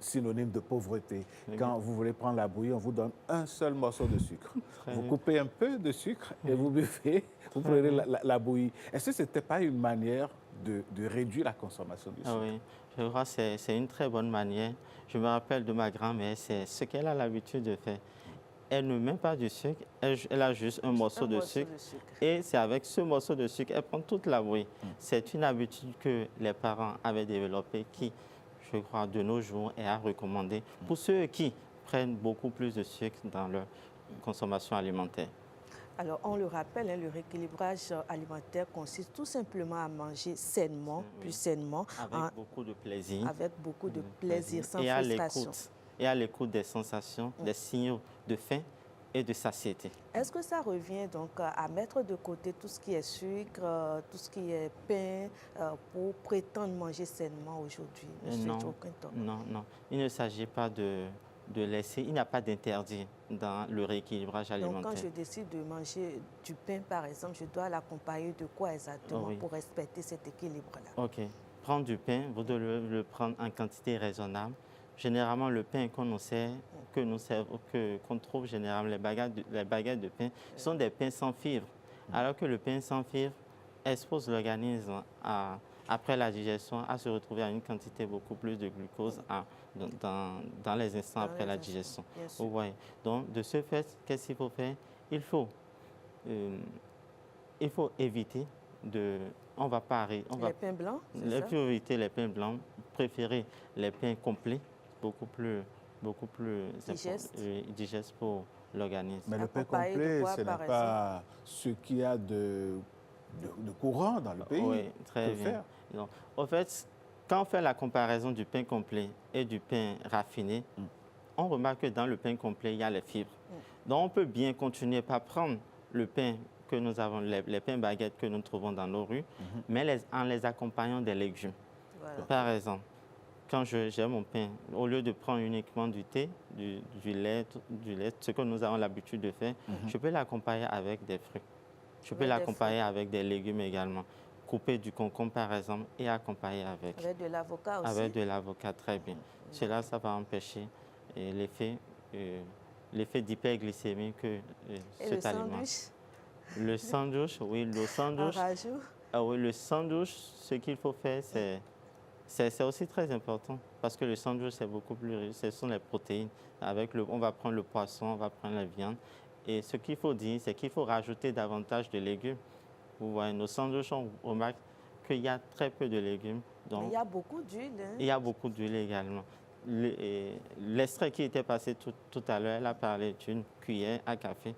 synonyme de pauvreté. Oui. Quand vous voulez prendre la bouillie, on vous donne un seul morceau de sucre. Très Vous bien. coupez un peu de sucre et vous buvez, vous prenez la bouillie. Est-ce que ce n'était pas une manière de réduire la consommation du sucre? Ah oui, je crois que c'est une très bonne manière. Je me rappelle de ma grand-mère, c'est ce qu'elle a l'habitude de faire. Elle ne met pas du sucre, elle a juste un morceau de sucre. Et c'est avec ce morceau de sucre, elle prend toute la bouillie. C'est une habitude que les parents avaient développée qui, je crois, de nos jours est à recommander pour ceux qui prennent beaucoup plus de sucre dans leur consommation alimentaire. Alors, on le rappelle, le rééquilibrage alimentaire consiste tout simplement à manger sainement, plus sainement. Avec beaucoup de plaisir. Avec beaucoup de plaisir, sans et frustration. Et à l'écoute des sensations, des signaux de faim et de satiété. Est-ce que ça revient donc à mettre de côté tout ce qui est sucre, tout ce qui est pain, pour prétendre manger sainement aujourd'hui, M. Hydroquintor? Non. Il ne s'agit pas de laisser, il n'y a pas d'interdit dans le rééquilibrage alimentaire. Donc, quand je décide de manger du pain, par exemple, je dois l'accompagner de quoi exactement pour respecter cet équilibre-là? OK. Prendre du pain, vous devez le prendre en quantité raisonnable. Généralement, le pain qu'on trouve généralement, les baguettes de pain, sont des pains sans fibres. Alors que le pain sans fibres expose l'organisme après la digestion à se retrouver à une quantité beaucoup plus de glucose dans les instants après la digestion. Vous voyez. Donc, de ce fait, qu'est-ce qu'il faut faire? Il faut éviter de... On va pas arrêter. Les pains blancs, Il faut éviter les pains blancs, préférer les pains complets, beaucoup plus digestes pour l'organisme. Mais le pain complet, ce n'est pas ce qu'il y a de courant dans le pays. Oui, très bien. Donc, en fait, quand on fait la comparaison du pain complet et du pain raffiné, on remarque que dans le pain complet, il y a les fibres. Donc, on peut bien continuer par prendre le pain que nous avons, les pains baguettes que nous trouvons dans nos rues, mais en les accompagnant des légumes. Voilà. Par exemple, quand j'ai mon pain, au lieu de prendre uniquement du thé, du lait, ce que nous avons l'habitude de faire, je peux l'accompagner avec des fruits. Je peux l'accompagner avec des légumes également. Couper du concombre, par exemple, et accompagner avec. Avec de l'avocat aussi. Avec de l'avocat, très bien. Cela, ça va empêcher l'effet d'hyperglycémie que cet aliment. Le sandwich, oui, le sandwich. Oui, le sandwich, ce qu'il faut faire, c'est aussi très important parce que le sandwich, c'est beaucoup plus riche. Ce sont les protéines. On va prendre le poisson, on va prendre la viande. Et ce qu'il faut dire, c'est qu'il faut rajouter davantage de légumes. Vous voyez, nos sandwichs, on remarque qu'il y a très peu de légumes. Donc, mais il y a beaucoup d'huile. Hein? Il y a beaucoup d'huile également. L'extrait qui était passé tout à l'heure, elle a parlé d'une cuillère à café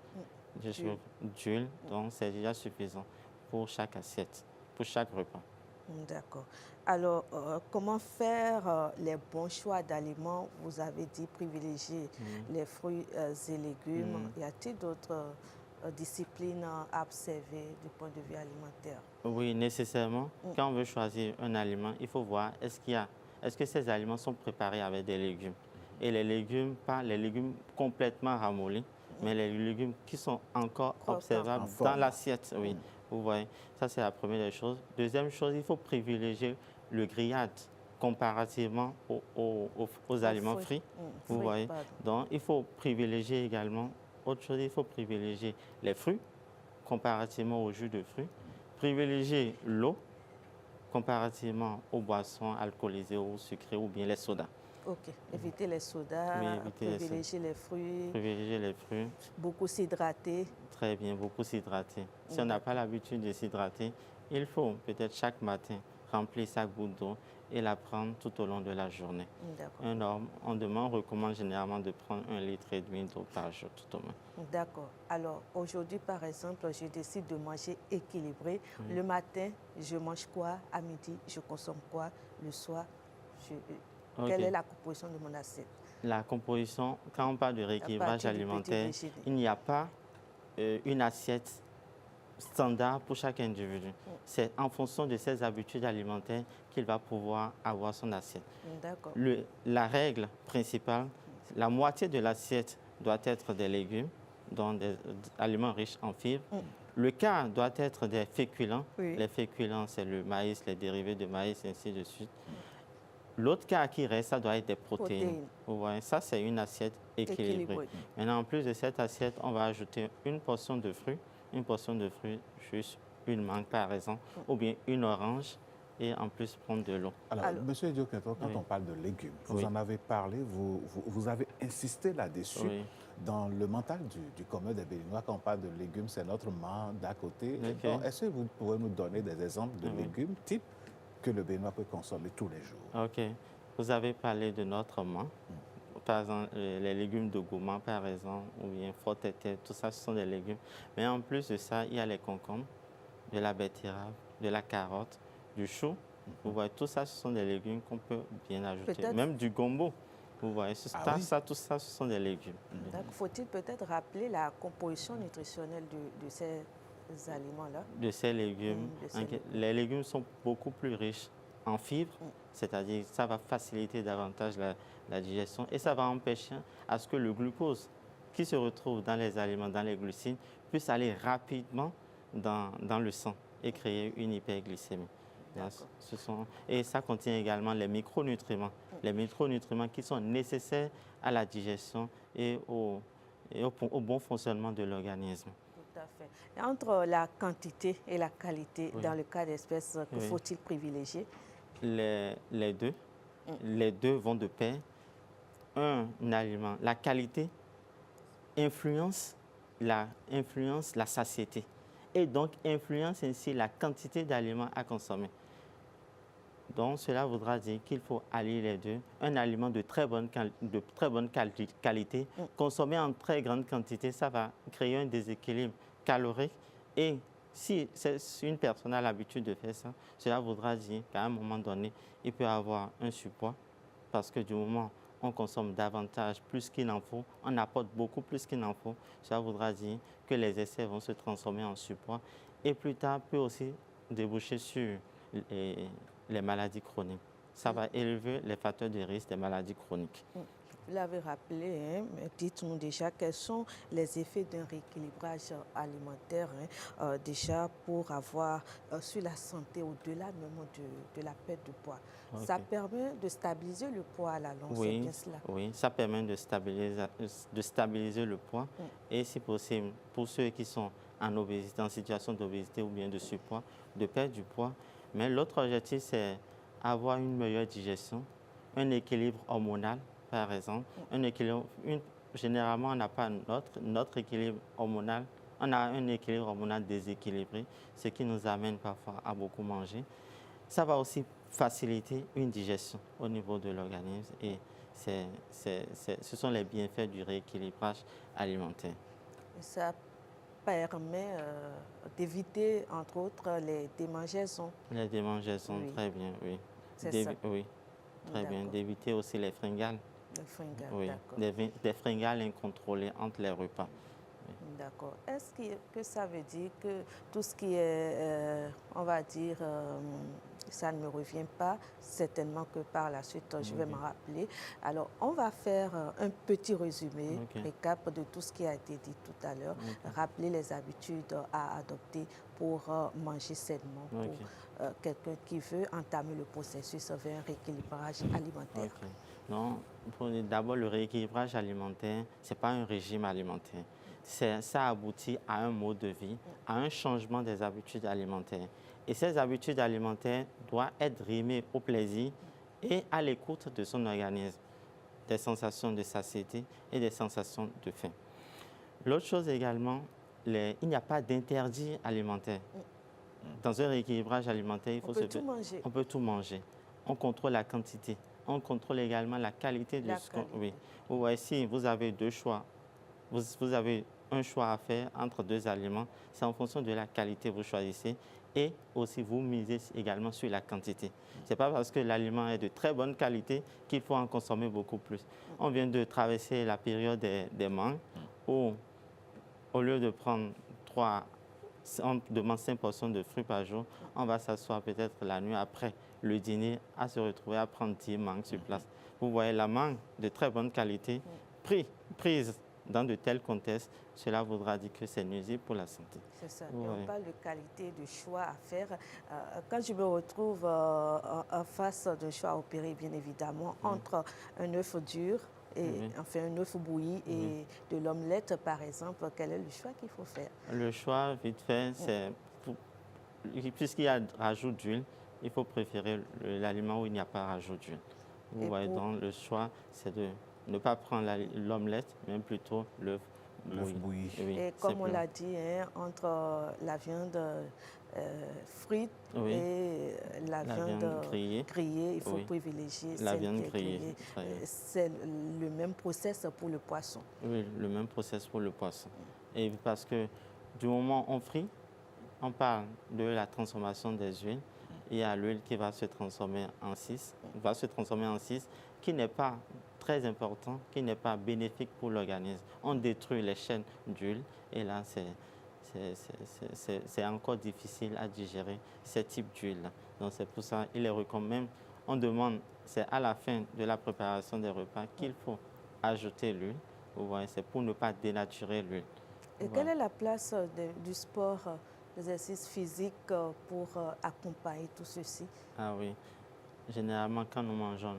d'huile, donc c'est déjà suffisant pour chaque assiette, pour chaque repas. D'accord. Alors, comment faire les bons choix d'aliments? Vous avez dit privilégier les fruits et légumes. Y a-t-il d'autres disciplines à observer du point de vue alimentaire? Oui, nécessairement. Quand on veut choisir un aliment, il faut voir est-ce que ces aliments sont préparés avec des légumes. Et les légumes, pas les légumes complètement ramollis, mais les légumes qui sont encore observables dans l'assiette. Oui, vous voyez. Ça, c'est la première des choses. Deuxième chose, il faut privilégier le grillade comparativement aux aliments frits. Vous voyez. Donc, il faut privilégier également, autre chose, il faut privilégier les fruits comparativement aux jus de fruits. Privilégier l'eau comparativement aux boissons alcoolisées ou sucrées ou bien les sodas. OK. Éviter les sodas, privilégier les fruits. Privilégier les fruits. Beaucoup s'hydrater. Très bien, beaucoup s'hydrater. Si on n'a pas l'habitude de s'hydrater, il faut peut-être chaque matin remplir sa goutte d'eau et la prendre tout au long de la journée. On recommande généralement de prendre 1,5 litre d'eau par jour tout au moins. D'accord. Alors aujourd'hui, par exemple, je décide de manger équilibré. Le matin, je mange quoi? À midi, je consomme quoi? Le soir, quelle est la composition de mon assiette? La composition, quand on parle de rééquilibrage alimentaire, il n'y a pas une assiette standard pour chaque individu. C'est en fonction de ses habitudes alimentaires qu'il va pouvoir avoir son assiette. D'accord. La règle principale, la moitié de l'assiette doit être des légumes, donc des aliments riches en fibres. Le quart doit être des féculents. Oui. Les féculents, c'est le maïs, les dérivés de maïs, et ainsi de suite. L'autre quart qui reste, ça doit être des protéines. Vous voyez, ça, c'est une assiette équilibrée. Maintenant, en plus de cette assiette, on va ajouter une portion de fruits, juste une mangue par exemple, ou bien une orange, et en plus prendre de l'eau. Alors, Monsieur Edjokentor, quand on parle de légumes, vous en avez parlé, vous avez insisté là-dessus. Dans le mental du commun des Béninois, quand on parle de légumes, c'est notre main d'à côté. Est-ce que vous pouvez nous donner des exemples de légumes types que le Béninois peut consommer tous les jours? OK. Vous avez parlé de notre main. Par exemple, les légumes de gourmand, par exemple, ou bien fortete, tout ça, ce sont des légumes. Mais en plus de ça, il y a les concombres, de la betterave, de la carotte, du chou. Vous voyez, tout ça, ce sont des légumes qu'on peut bien ajouter. Même du gombo. Vous voyez, tout ça, ce sont des légumes. Faut-il peut-être rappeler la composition nutritionnelle de ces aliments-là? De ces légumes. Les légumes sont beaucoup plus riches en fibres, c'est-à-dire ça va faciliter davantage la digestion et ça va empêcher à ce que le glucose qui se retrouve dans les aliments, dans les glucides, puisse aller rapidement dans le sang et créer une hyperglycémie. Et ça contient également les micronutriments. Les micronutriments qui sont nécessaires à la digestion et au bon fonctionnement de l'organisme. Tout à fait. Et entre la quantité et la qualité, dans le cas d'espèces, que faut-il privilégier? Les deux. Les deux vont de pair. Un aliment, la qualité influence la satiété et donc influence ainsi la quantité d'aliments à consommer. Donc, cela voudra dire qu'il faut allier les deux. Un aliment de très bonne qualité, consommé en très grande quantité, ça va créer un déséquilibre calorique. Et si une personne a l'habitude de faire ça, cela voudra dire qu'à un moment donné, il peut avoir un surpoids parce que du moment où on consomme davantage, plus qu'il en faut, on apporte beaucoup plus qu'il en faut, cela voudra dire que les excès vont se transformer en surpoids et plus tard peut aussi déboucher sur les maladies chroniques. Ça va élever les facteurs de risque des maladies chroniques. Vous l'avez rappelé, mais dites-nous déjà quels sont les effets d'un rééquilibrage alimentaire déjà pour avoir sur la santé au-delà même de la perte de poids. Ça permet de stabiliser le poids à la longue, c'est bien cela? Oui, ça permet de stabiliser le poids et si possible, pour ceux qui sont en obésité, en situation d'obésité ou bien de surpoids, de perdre du poids. Mais l'autre objectif, c'est avoir une meilleure digestion, un équilibre hormonal, par exemple. Généralement, on n'a pas notre équilibre hormonal. On a un équilibre hormonal déséquilibré, ce qui nous amène parfois à beaucoup manger. Ça va aussi faciliter une digestion au niveau de l'organisme et ce sont les bienfaits du rééquilibrage alimentaire. Ça permet d'éviter, entre autres, les démangeaisons. Les démangeaisons, très bien, oui. C'est ça. Oui, très bien. D'éviter aussi les fringales. Les fringales, oui, d'accord. des fringales incontrôlées entre les repas. D'accord. Est-ce que ça veut dire que tout ce qui est, on va dire, ça ne me revient pas, certainement que par la suite, je vais m'en rappeler. Alors, on va faire un petit résumé, récap de tout ce qui a été dit tout à l'heure, rappeler les habitudes à adopter pour manger sainement, pour quelqu'un qui veut entamer le processus vers un rééquilibrage alimentaire. Non, d'abord, le rééquilibrage alimentaire, ce n'est pas un régime alimentaire. Ça aboutit à un mode de vie, à un changement des habitudes alimentaires. Et ces habitudes alimentaires doivent être rimées au plaisir et à l'écoute de son organisme, des sensations de satiété et des sensations de faim. L'autre chose également, il n'y a pas d'interdit alimentaire. Dans un rééquilibrage alimentaire, on peut tout manger. On peut tout manger. On contrôle la quantité. On contrôle également la qualité de ce qu'on... Oui. Vous voyez, si vous avez deux choix, vous avez un choix à faire entre deux aliments, c'est en fonction de la qualité que vous choisissez et aussi vous misez également sur la quantité. Ce n'est pas parce que l'aliment est de très bonne qualité qu'il faut en consommer beaucoup plus. On vient de traverser la période des mangues où, au lieu de prendre on demande 5 portions de fruits par jour, on va s'asseoir peut-être la nuit après le dîner à se retrouver à prendre 10 mangues sur place. Vous voyez la mangue de très bonne qualité, prise dans de tels contextes, cela voudra dire que c'est nuisible pour la santé. C'est ça. Et on parle de qualité, de choix à faire. Quand je me retrouve en face d'un choix à opérer, bien évidemment, entre un œuf dur, et, enfin un œuf bouilli et de l'omelette, par exemple, quel est le choix qu'il faut faire? Le choix, vite fait, c'est, puisqu'il y a rajout d'huile, il faut préférer l'aliment où il n'y a pas rajout d'huile. Vous voyez, donc le choix, c'est de ne pas prendre l'omelette, mais plutôt l'œuf bouilli. Oui, et comme on l'a dit, hein, entre la viande frite et la viande grillée, il faut privilégier la celle viande qui est grillée. C'est le même process pour le poisson. Oui, le même process pour le poisson. Et parce que du moment où on frit, on parle de la transformation des huiles. Il y a l'huile qui va se transformer en 6, qui n'est pas très important, qui n'est pas bénéfique pour l'organisme. On détruit les chaînes d'huile et là, c'est encore difficile à digérer ce type d'huile. Donc c'est pour ça qu'il est recommandé. On demande, c'est à la fin de la préparation des repas qu'il faut ajouter l'huile. Vous voyez, c'est pour ne pas dénaturer l'huile. Et quelle est la place du sport, l'exercice physique pour accompagner tout ceci? Ah oui. Généralement, quand nous mangeons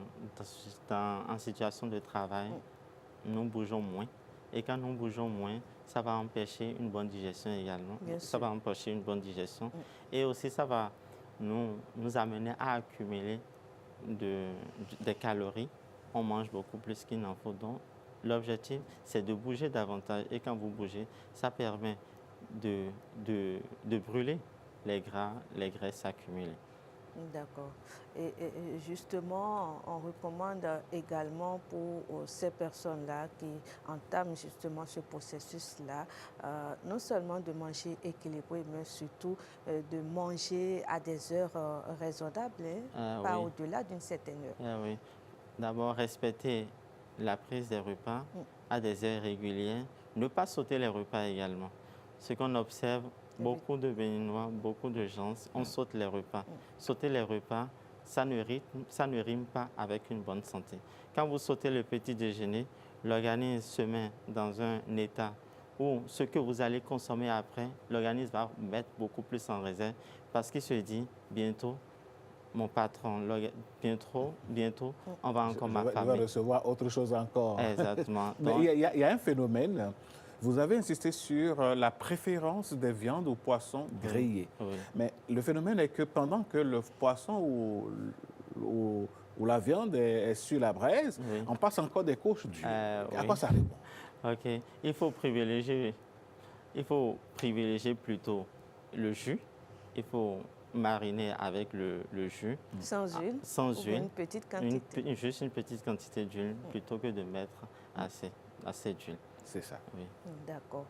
en situation de travail, nous bougeons moins. Et quand nous bougeons moins, ça va empêcher une bonne digestion également. Ça va empêcher une bonne digestion. Et aussi, ça va nous amener à accumuler des calories. On mange beaucoup plus qu'il n'en faut. Donc, l'objectif, c'est de bouger davantage. Et quand vous bougez, ça permet de brûler les gras, les graisses accumulées. D'accord. Et justement, on recommande également pour ces personnes-là qui entament justement ce processus-là, non seulement de manger équilibré, mais surtout de manger à des heures raisonnables, pas au-delà d'une certaine heure. Oui. D'abord, respecter la prise des repas à des heures régulières, ne pas sauter les repas également. Ce qu'on observe, beaucoup de Béninois, beaucoup de gens, on saute les repas. Sauter les repas, ça ne rime pas avec une bonne santé. Quand vous sautez le petit déjeuner, l'organisme se met dans un état où ce que vous allez consommer après, l'organisme va mettre beaucoup plus en réserve parce qu'il se dit bientôt, mon patron, bientôt, on va encore m'affamer. Je vais recevoir autre chose encore. Exactement. Mais il y a un phénomène. Vous avez insisté sur la préférence des viandes aux poissons grillés. Mais le phénomène est que pendant que le poisson ou la viande est sur la braise, on passe encore des couches d'huile. À quoi ça répond? OK. Il faut privilégier plutôt le jus. Il faut mariner avec le jus. Sans huile? Sans huile. Une petite quantité? Juste une petite quantité d'huile plutôt que de mettre assez d'huile. C'est ça. Oui. D'accord.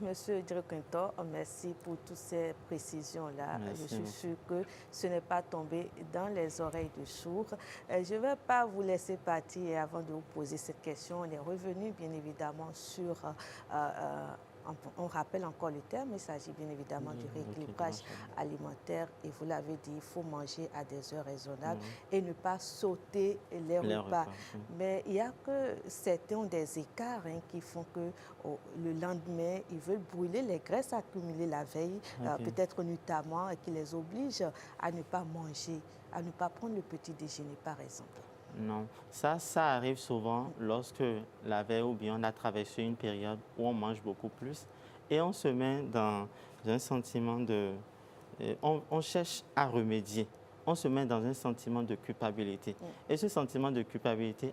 Monsieur Edrequentor, merci pour toutes ces précisions-là. Je suis sûre que ce n'est pas tombé dans les oreilles de sourds. Je ne vais pas vous laisser partir et avant de vous poser cette question, on est revenu bien évidemment sur... on rappelle encore le terme, il s'agit bien évidemment du rééquilibrage alimentaire et vous l'avez dit, il faut manger à des heures raisonnables et ne pas sauter les repas. Mais il y a que certains ont des écarts qui font que le lendemain, ils veulent brûler les graisses accumulées la veille, peut-être notamment, et qui les obligent à ne pas manger, à ne pas prendre le petit déjeuner par exemple. Non, ça arrive souvent lorsque la veille ou bien on a traversé une période où on mange beaucoup plus et on se met dans un sentiment de... On cherche à remédier, on se met dans un sentiment de culpabilité. Et ce sentiment de culpabilité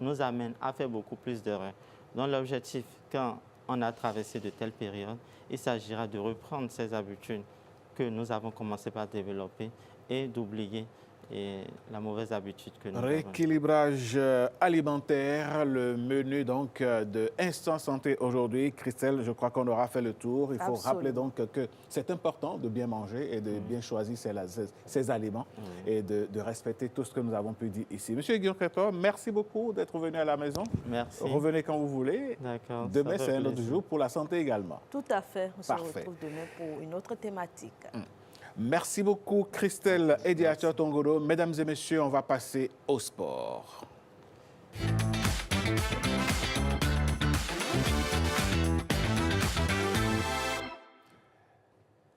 nous amène à faire beaucoup plus d'erreurs. Donc l'objectif, quand on a traversé de telles périodes, il s'agira de reprendre ces habitudes que nous avons commencé par développer et d'oublier et la mauvaise habitude que nous avons. Rééquilibrage alimentaire, le menu donc de Instant Santé aujourd'hui. Christelle, je crois qu'on aura fait le tour. Il faut rappeler donc que c'est important de bien manger et de bien choisir ses aliments et de respecter tout ce que nous avons pu dire ici. Monsieur Guillaume Crétor, merci beaucoup d'être venu à la maison. Merci. Revenez quand vous voulez. D'accord. Demain, c'est un autre jour pour la santé également. Tout à fait. On Parfait. se retrouve demain pour une autre thématique. Merci beaucoup, Christelle Ediacha Tongoro. Mesdames et messieurs, on va passer au sport.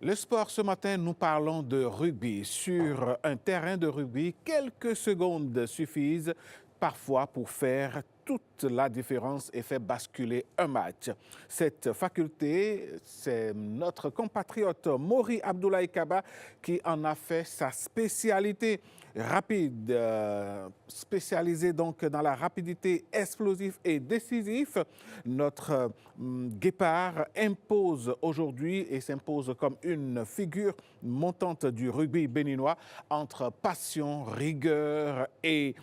Le sport, ce matin, nous parlons de rugby. Sur un terrain de rugby, quelques secondes suffisent parfois pour faire toute la différence et faire basculer un match. Cette faculté, c'est notre compatriote Mori Abdoulaye Kaba qui en a fait sa spécialité. Rapide, spécialisé donc dans la rapidité explosive et décisif, notre guépard impose aujourd'hui et s'impose comme une figure montante du rugby béninois entre passion, rigueur et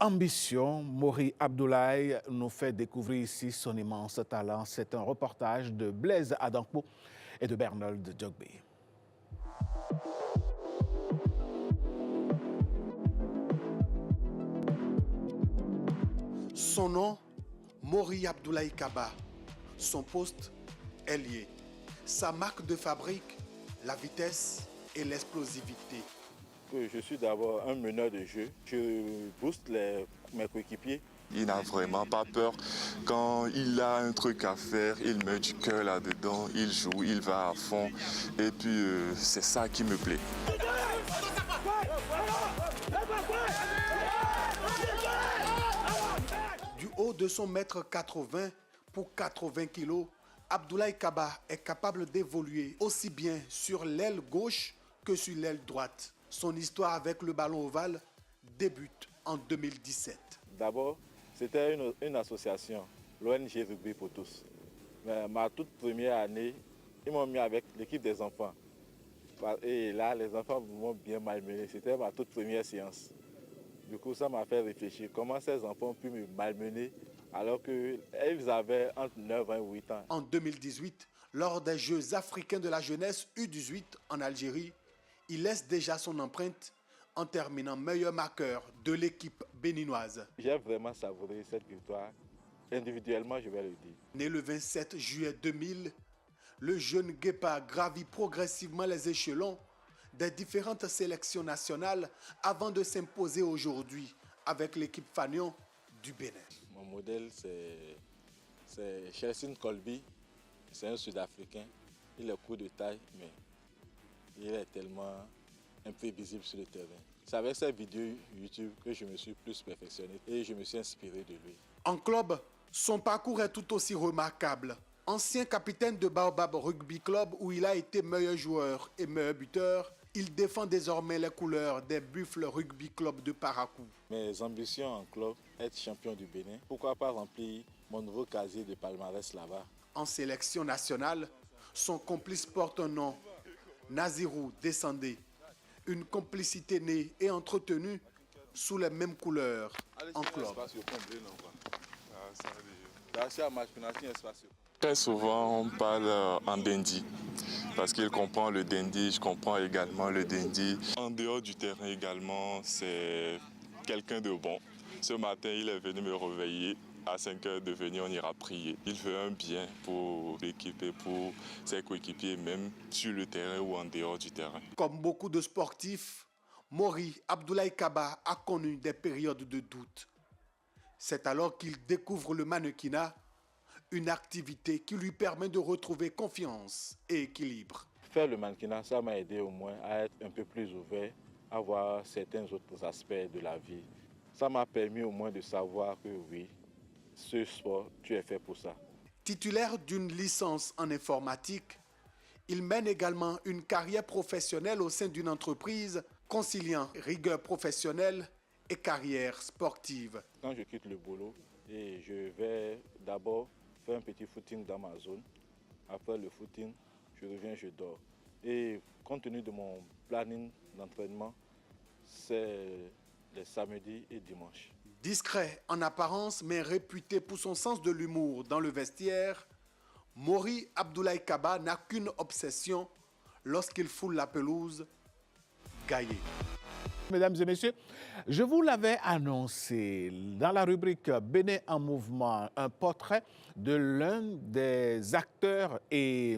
ambition. Mori Abdoulaye nous fait découvrir ici son immense talent. C'est un reportage de Blaise Adankpo et de Bernold Djogbe. Son nom, Mori Abdoulaye Kaba. Son poste, ailier. Sa marque de fabrique, la vitesse et l'explosivité. Je suis d'abord un meneur de jeu. Je booste mes coéquipiers. Il n'a vraiment pas peur. Quand il a un truc à faire, il met du cœur là-dedans, il joue, il va à fond. Et puis, c'est ça qui me plaît. Du haut de son mètre 80 pour 80 kilos, Abdoulaye Kaba est capable d'évoluer aussi bien sur l'aile gauche que sur l'aile droite. Son histoire avec le ballon ovale débute en 2017. D'abord, c'était une association, l'ONG Rugby pour tous. Mais ma toute première année, ils m'ont mis avec l'équipe des enfants. Et là, les enfants m'ont bien malmené. C'était ma toute première séance. Du coup, ça m'a fait réfléchir comment ces enfants ont pu me malmener alors qu'ils avaient entre 9 et 8 ans. En 2018, lors des Jeux africains de la jeunesse U18 en Algérie, il laisse déjà son empreinte en terminant meilleur marqueur de l'équipe béninoise. J'ai vraiment savouré cette victoire. Individuellement, je vais le dire. Né le 27 juillet 2000, le jeune guépard gravit progressivement les échelons des différentes sélections nationales avant de s'imposer aujourd'hui avec l'équipe Fanion du Bénin. Mon modèle, c'est Chelsea Colby. C'est un Sud-Africain. Il est court de taille, mais il est tellement imprévisible sur le terrain. C'est avec ces vidéos YouTube que je me suis plus perfectionné et je me suis inspiré de lui. En club, son parcours est tout aussi remarquable. Ancien capitaine de Baobab Rugby Club où il a été meilleur joueur et meilleur buteur, il défend désormais les couleurs des Buffles Rugby Club de Parakou. Mes ambitions en club, être champion du Bénin. Pourquoi pas remplir mon nouveau casier de palmarès là-bas? En sélection nationale, son complice porte un nom, Nazirou Descendé. Une complicité née et entretenue sous les mêmes couleurs en club. Très souvent, on parle en dandy, parce qu'il comprend le dandy, je comprends également le dandy. En dehors du terrain également, c'est quelqu'un de bon. Ce matin, il est venu me réveiller. À 5 heures de venir, on ira prier. Il veut un bien pour l'équipe et pour ses coéquipiers, même sur le terrain ou en dehors du terrain. Comme beaucoup de sportifs, Mori Abdoulaye Kaba a connu des périodes de doute. C'est alors qu'il découvre le mannequinat, une activité qui lui permet de retrouver confiance et équilibre. Faire le mannequinat, ça m'a aidé au moins à être un peu plus ouvert, à voir certains autres aspects de la vie. Ça m'a permis au moins de savoir que oui, ce sport, tu es fait pour ça. Titulaire d'une licence en informatique, il mène également une carrière professionnelle au sein d'une entreprise, conciliant rigueur professionnelle et carrière sportive. Quand je quitte le boulot, et je vais d'abord faire un petit footing dans ma zone. Après le footing, je reviens, je dors. Et compte tenu de mon planning d'entraînement, c'est les samedis et dimanches. Discret en apparence, mais réputé pour son sens de l'humour dans le vestiaire, Mori Abdoulaye Kaba n'a qu'une obsession lorsqu'il foule la pelouse, gailler. Mesdames et messieurs, je vous l'avais annoncé dans la rubrique Bénin en mouvement, un portrait de l'un des acteurs et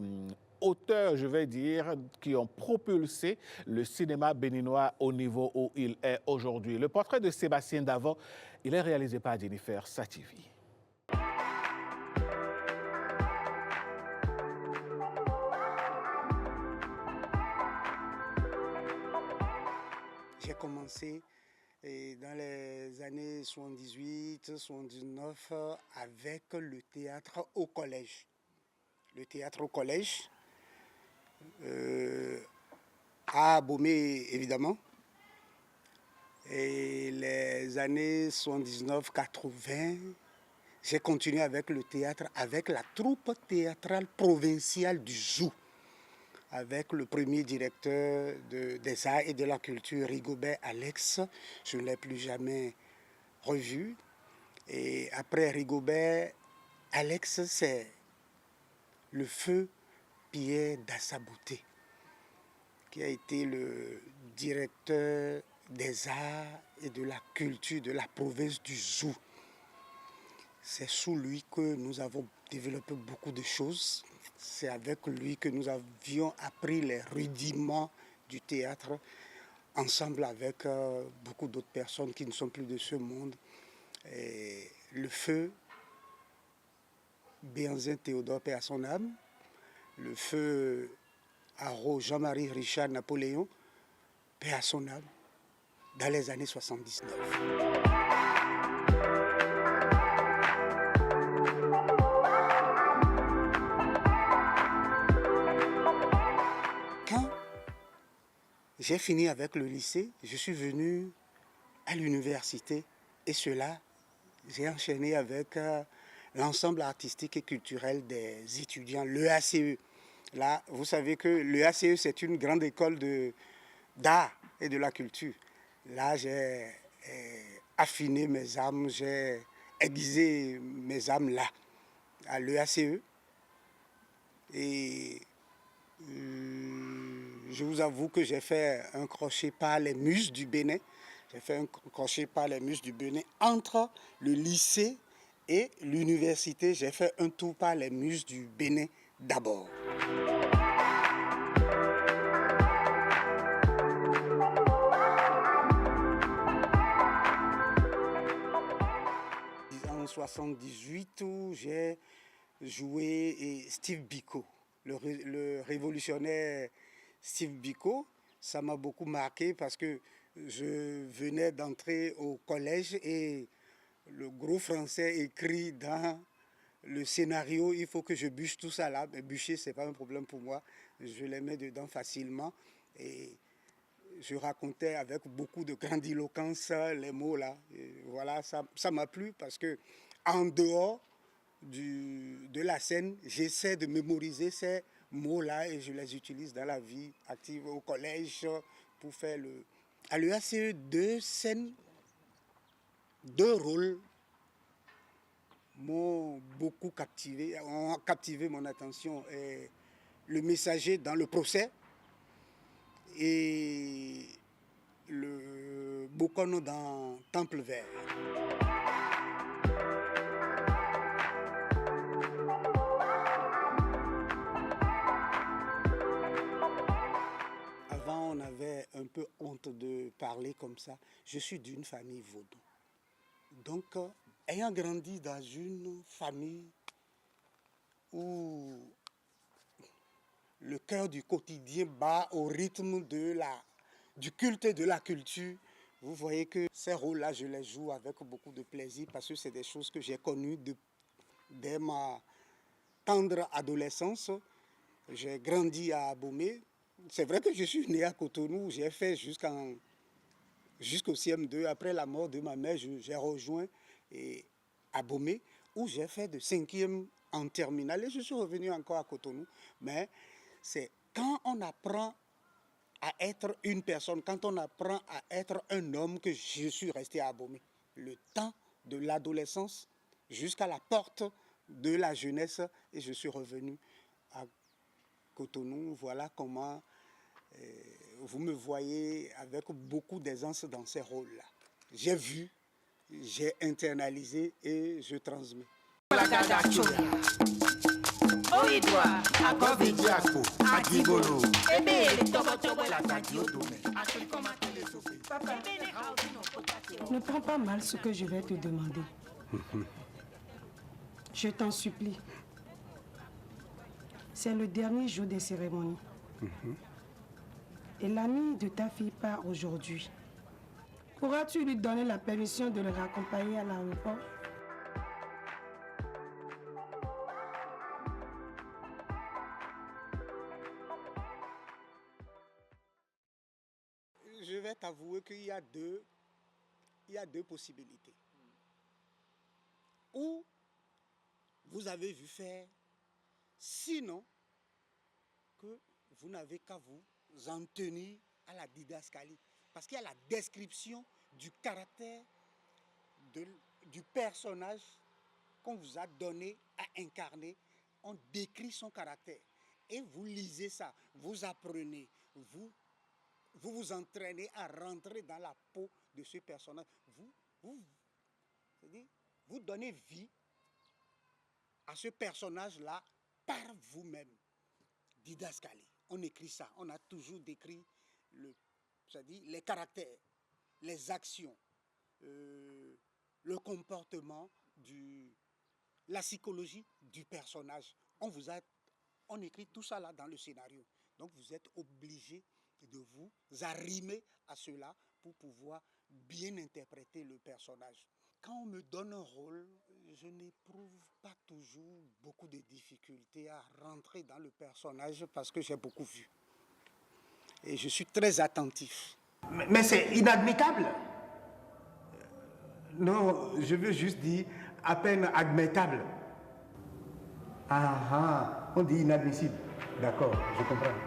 auteurs, je vais dire, qui ont propulsé le cinéma béninois au niveau où il est aujourd'hui. Le portrait de Sébastien Davot, il est réalisé par Jennifer Sativi. J'ai commencé dans les années 78, 79 avec le théâtre au collège. Le théâtre au collège, à Abomey évidemment. Et les années 79-80, j'ai continué avec le théâtre, avec la troupe théâtrale provinciale du Zou, avec le premier directeur des arts et de la culture, Rigobert Alex. Je ne l'ai plus jamais revu. Et après Rigobert Alex, c'est le feu Pierre Dassabouté, qui a été le directeur des arts et de la culture de la province du Zou. C'est sous lui que nous avons développé beaucoup de choses. C'est avec lui que nous avions appris les rudiments du théâtre, ensemble avec beaucoup d'autres personnes qui ne sont plus de ce monde. Et le feu, Béanzin Théodore, paix à son âme. Le feu Haro Jean-Marie Richard Napoléon, paix à son âme, dans les années 79. Quand j'ai fini avec le lycée, je suis venu à l'université et cela, j'ai enchaîné avec l'ensemble artistique et culturel des étudiants, l'EACE. Là, vous savez que l'EACE, c'est une grande école d'art et de la culture. Là, j'ai affiné mes âmes, j'ai aiguisé mes âmes là, à l'EACE. Et je vous avoue que j'ai fait un crochet par les muses du Bénin. J'ai fait un crochet par les muses du Bénin entre le lycée et l'université. J'ai fait un tour par les muses du Bénin d'abord. En 1978, où j'ai joué Steve Biko, le révolutionnaire Steve Biko. Ça m'a beaucoup marqué parce que je venais d'entrer au collège et le gros français écrit dans le scénario, il faut que je bûche tout ça là. Mais bûcher, ce n'est pas un problème pour moi. Je les mets dedans facilement. Et je racontais avec beaucoup de grandiloquence les mots là. Et voilà, ça m'a plu parce que en dehors de la scène, j'essaie de mémoriser ces mots-là et je les utilise dans la vie active au collège pour faire à l'EACE, deux scènes, deux rôles m'ont beaucoup captivé, ont captivé mon attention. Et le messager dans le procès et le Bokono dans Temple Vert. Avant, on avait un peu honte de parler comme ça. Je suis d'une famille vaudou. Donc, ayant grandi dans une famille où le cœur du quotidien bat au rythme du culte et de la culture, vous voyez que ces rôles-là, je les joue avec beaucoup de plaisir parce que c'est des choses que j'ai connues dès ma tendre adolescence. J'ai grandi à Abomey. C'est vrai que je suis né à Cotonou, j'ai fait jusqu'au CM2. Après la mort de ma mère, j'ai rejoint Abomey, où j'ai fait de 5e en terminale et je suis revenu encore à Cotonou. Mais c'est quand on apprend à être une personne, quand on apprend à être un homme, que je suis resté à Abomey. Le temps de l'adolescence jusqu'à la porte de la jeunesse, et je suis revenu à Cotonou. Voilà comment vous me voyez avec beaucoup d'aisance dans ces rôles-là. J'ai vu, j'ai internalisé et je transmets. Ne prends pas mal ce que je vais te demander. Je t'en supplie. C'est le dernier jour des cérémonies. Et l'ami de ta fille part aujourd'hui. Pourras-tu lui donner la permission de le raccompagner à l'aéroport? Je vais t'avouer qu'il y a deux possibilités. Ou vous avez vu faire, sinon que vous n'avez qu'à vous en tenir à la didascalie. Parce qu'il y a la description du caractère du personnage qu'on vous a donné à incarner. On décrit son caractère. Et vous lisez ça, vous apprenez, vous vous entraînez à rentrer dans la peau de ce personnage. Vous donnez vie à ce personnage-là par vous-même. Didascalie. On écrit ça. On a toujours décrit les caractères, les actions, le comportement, la psychologie du personnage. On écrit tout ça là dans le scénario. Donc vous êtes obligé de vous arrimer à cela pour pouvoir bien interpréter le personnage. Quand on me donne un rôle, je n'éprouve pas toujours beaucoup de difficultés à rentrer dans le personnage parce que j'ai beaucoup vu. Et je suis très attentif. Mais c'est inadmissible. Non, je veux juste dire à peine admettable. Ah, on dit inadmissible. D'accord, je comprends.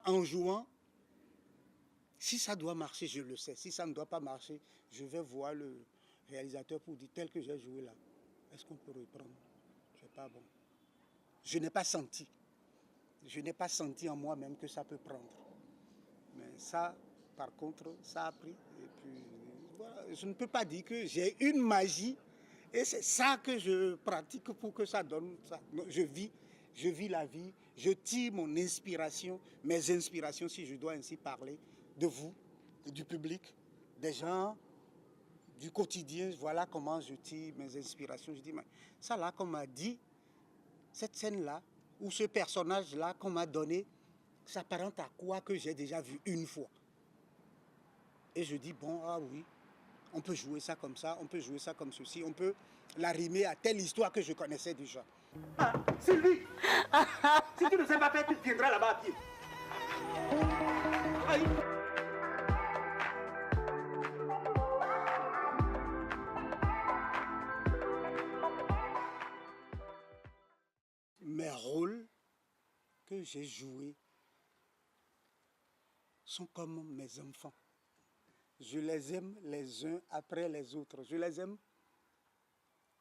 En jouant, si ça doit marcher, je le sais. Si ça ne doit pas marcher, je vais voir le réalisateur pour dire tel que j'ai joué là. Est-ce qu'on peut reprendre? C'est pas bon. Je n'ai pas senti. Je n'ai pas senti en moi-même que ça peut prendre. Mais ça, par contre, ça a pris. Et puis, voilà, je ne peux pas dire que j'ai une magie et c'est ça que je pratique pour que ça donne ça. Non, je vis la vie, je tire mon inspiration, mes inspirations, si je dois ainsi parler, de vous, du public, des gens, du quotidien. Voilà comment je tire mes inspirations. Je dis, mais ça là qu'on m'a dit, cette scène-là, ou ce personnage-là qu'on m'a donné, s'apparente à quoi que j'ai déjà vu une fois. Et je dis, bon, ah oui, on peut jouer ça comme ça, on peut jouer ça comme ceci, on peut l'arrimer à telle histoire que je connaissais déjà. Ah, Sylvie, si tu ne sais pas faire, tu viendras là-bas à pied. Aïe. Mes rôles que j'ai joués sont comme mes enfants. Je les aime les uns après les autres. Je les aime.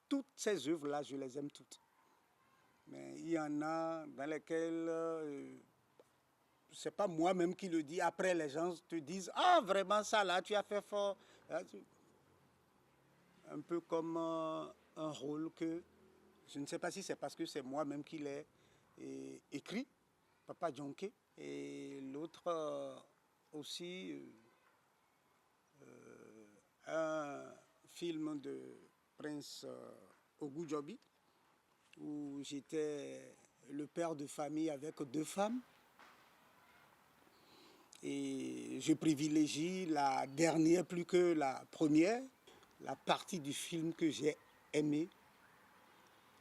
Toutes ces œuvres-là, je les aime toutes. Mais il y en a dans lesquelles, c'est pas moi-même qui le dis. Après, les gens te disent, ah, vraiment, ça là, tu as fait fort. Un peu comme un rôle que, je ne sais pas si c'est parce que c'est moi-même qui l'ai écrit, Papa Djonké, et l'autre aussi, un film de Prince Ogudjobi, où j'étais le père de famille avec 2 femmes. Et je privilégie la dernière plus que la première. La partie du film que j'ai aimée,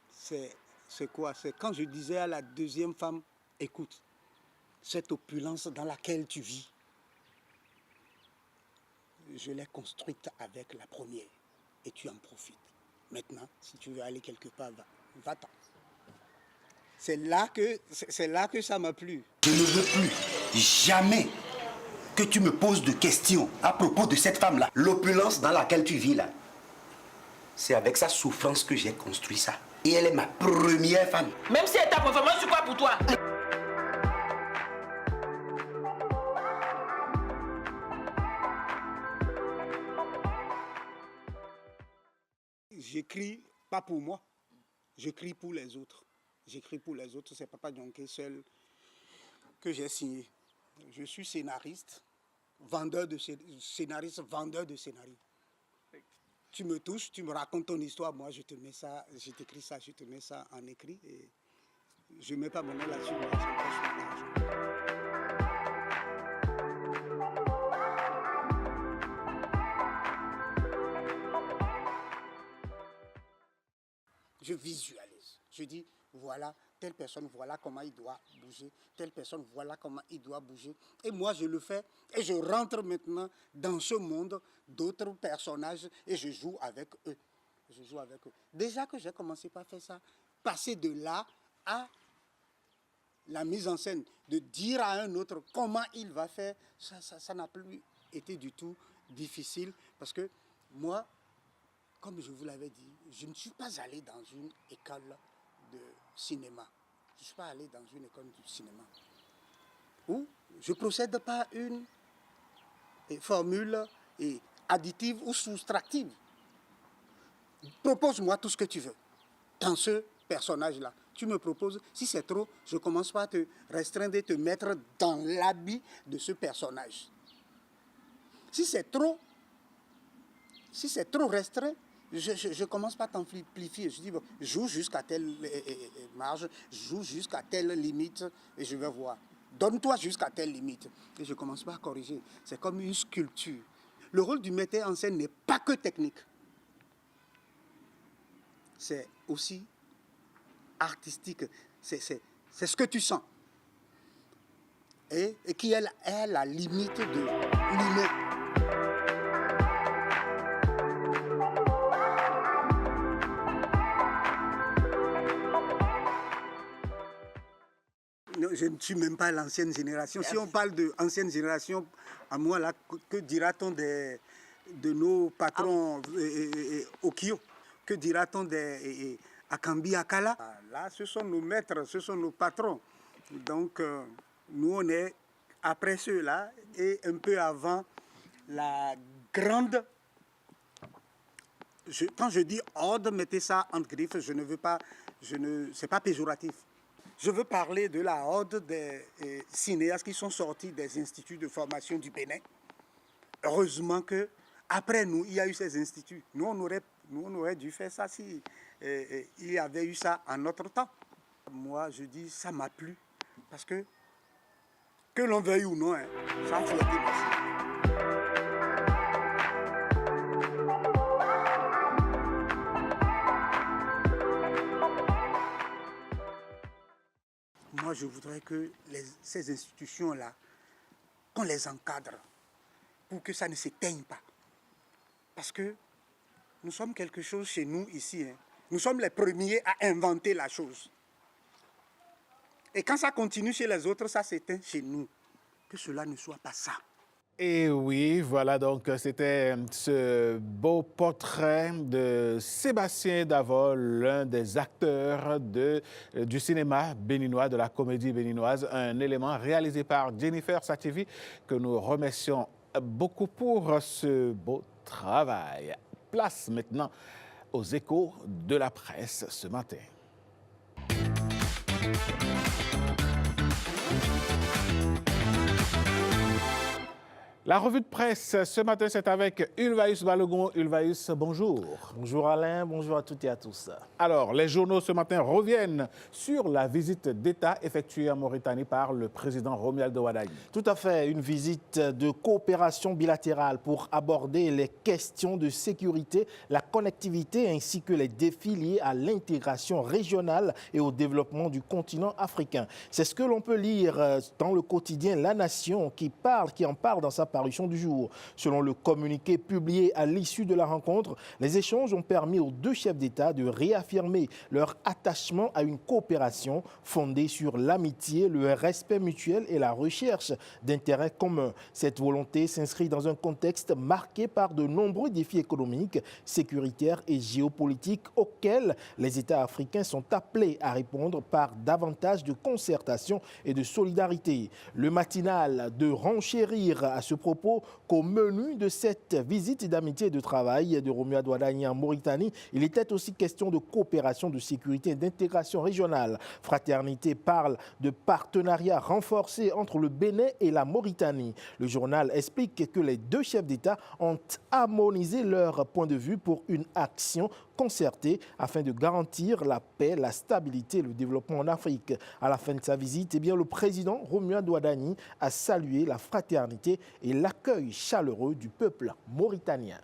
c'est quoi? C'est quand je disais à la 2e femme, écoute, cette opulence dans laquelle tu vis, je l'ai construite avec la première. et tu en profites. Maintenant, si tu veux aller quelque part, va-t'en. C'est là que ça m'a plu. Je ne veux plus jamais que tu me poses de questions à propos de cette femme-là. L'opulence dans laquelle tu vis là, c'est avec sa souffrance que j'ai construit ça. Et elle est ma première femme. Même si elle t'a préférée, moi je suis quoi pour toi? J'écris pas pour moi, j'écris pour les autres. J'écris pour les autres, c'est Papa Dionké seul que j'ai signé. Je suis scénariste, vendeur de scénario. Tu me touches, tu me racontes ton histoire, moi je te mets ça, je t'écris ça, je te mets ça en écrit et je ne mets pas mon nom là-dessus. Je visualise, je dis voilà, telle personne, voilà comment il doit bouger, telle personne, voilà comment il doit bouger. Et moi, je le fais et je rentre maintenant dans ce monde d'autres personnages et je joue avec eux. Déjà que j'ai commencé par faire ça, passer de là à la mise en scène, de dire à un autre comment il va faire, ça n'a plus été du tout difficile parce que moi, comme je vous l'avais dit, je ne suis pas allé dans une école de cinéma. Je ne suis pas allé dans une école de cinéma où je procède par une formule additive ou soustractive. Propose-moi tout ce que tu veux dans ce personnage-là. Tu me proposes, si c'est trop, je commence par te restreindre et te mettre dans l'habit de ce personnage. Si c'est trop restreint, je commence par t'amplifier. Je dis, bon, joue jusqu'à telle marge, joue jusqu'à telle limite, et je vais voir. Donne-toi jusqu'à telle limite. Et je commence par corriger. C'est comme une sculpture. Le rôle du metteur en scène n'est pas que technique. C'est aussi artistique. C'est ce que tu sens. Et qui est la limite de l'humain. Je ne suis même pas l'ancienne génération. Si on parle de ancienne génération, à moi, là, que dira-t-on de nos patrons Okio? Que dira-t-on des Akambi Akala? Là, ce sont nos maîtres, ce sont nos patrons. Donc, nous, on est après ceux-là et un peu avant la grande... quand je dis horde, mettez ça entre griffes, c'est pas péjoratif. Je veux parler de la horde des cinéastes qui sont sortis des instituts de formation du Bénin. Heureusement qu'après nous, il y a eu ces instituts. Nous, on aurait dû faire ça si il y avait eu ça en notre temps. Moi, je dis, ça m'a plu. Parce que l'on veuille ou non, ça a fouetté merci. Moi, je voudrais que ces institutions-là, qu'on les encadre pour que ça ne s'éteigne pas. Parce que nous sommes quelque chose chez nous ici. Nous sommes les premiers à inventer la chose. Et quand ça continue chez les autres, ça s'éteint chez nous. Que cela ne soit pas ça. Et oui, voilà donc, c'était ce beau portrait de Sébastien Davol, l'un des acteurs du cinéma béninois, de la comédie béninoise, un élément réalisé par Jennifer Sativi, que nous remercions beaucoup pour ce beau travail. Place maintenant aux échos de la presse ce matin. La revue de presse ce matin, c'est avec Ulvaïus Balogun. Ulvaïus, bonjour. Bonjour Alain, bonjour à toutes et à tous. Alors, les journaux ce matin reviennent sur la visite d'État effectuée en Mauritanie par le président Romualdo Wadagne. Tout à fait, une visite de coopération bilatérale pour aborder les questions de sécurité, la connectivité ainsi que les défis liés à l'intégration régionale et au développement du continent africain. C'est ce que l'on peut lire dans le quotidien La Nation qui en parle dans sa parution du jour. Selon le communiqué publié à l'issue de la rencontre, les échanges ont permis aux deux chefs d'État de réaffirmer leur attachement à une coopération fondée sur l'amitié, le respect mutuel et la recherche d'intérêts communs. Cette volonté s'inscrit dans un contexte marqué par de nombreux défis économiques, sécuritaires et géopolitiques auxquels les États africains sont appelés à répondre par davantage de concertation et de solidarité. Le matinal de renchérir à ce propos qu'au menu de cette visite d'amitié et de travail de Romuald Wadagni en Mauritanie, il était aussi question de coopération, de sécurité et d'intégration régionale. Fraternité parle de partenariat renforcé entre le Bénin et la Mauritanie. Le journal explique que les deux chefs d'État ont harmonisé leur point de vue pour une action concertée afin de garantir la paix, la stabilité et le développement en Afrique. À la fin de sa visite, le président Romuald Wadagni a salué la fraternité et l'accueil chaleureux du peuple mauritanien.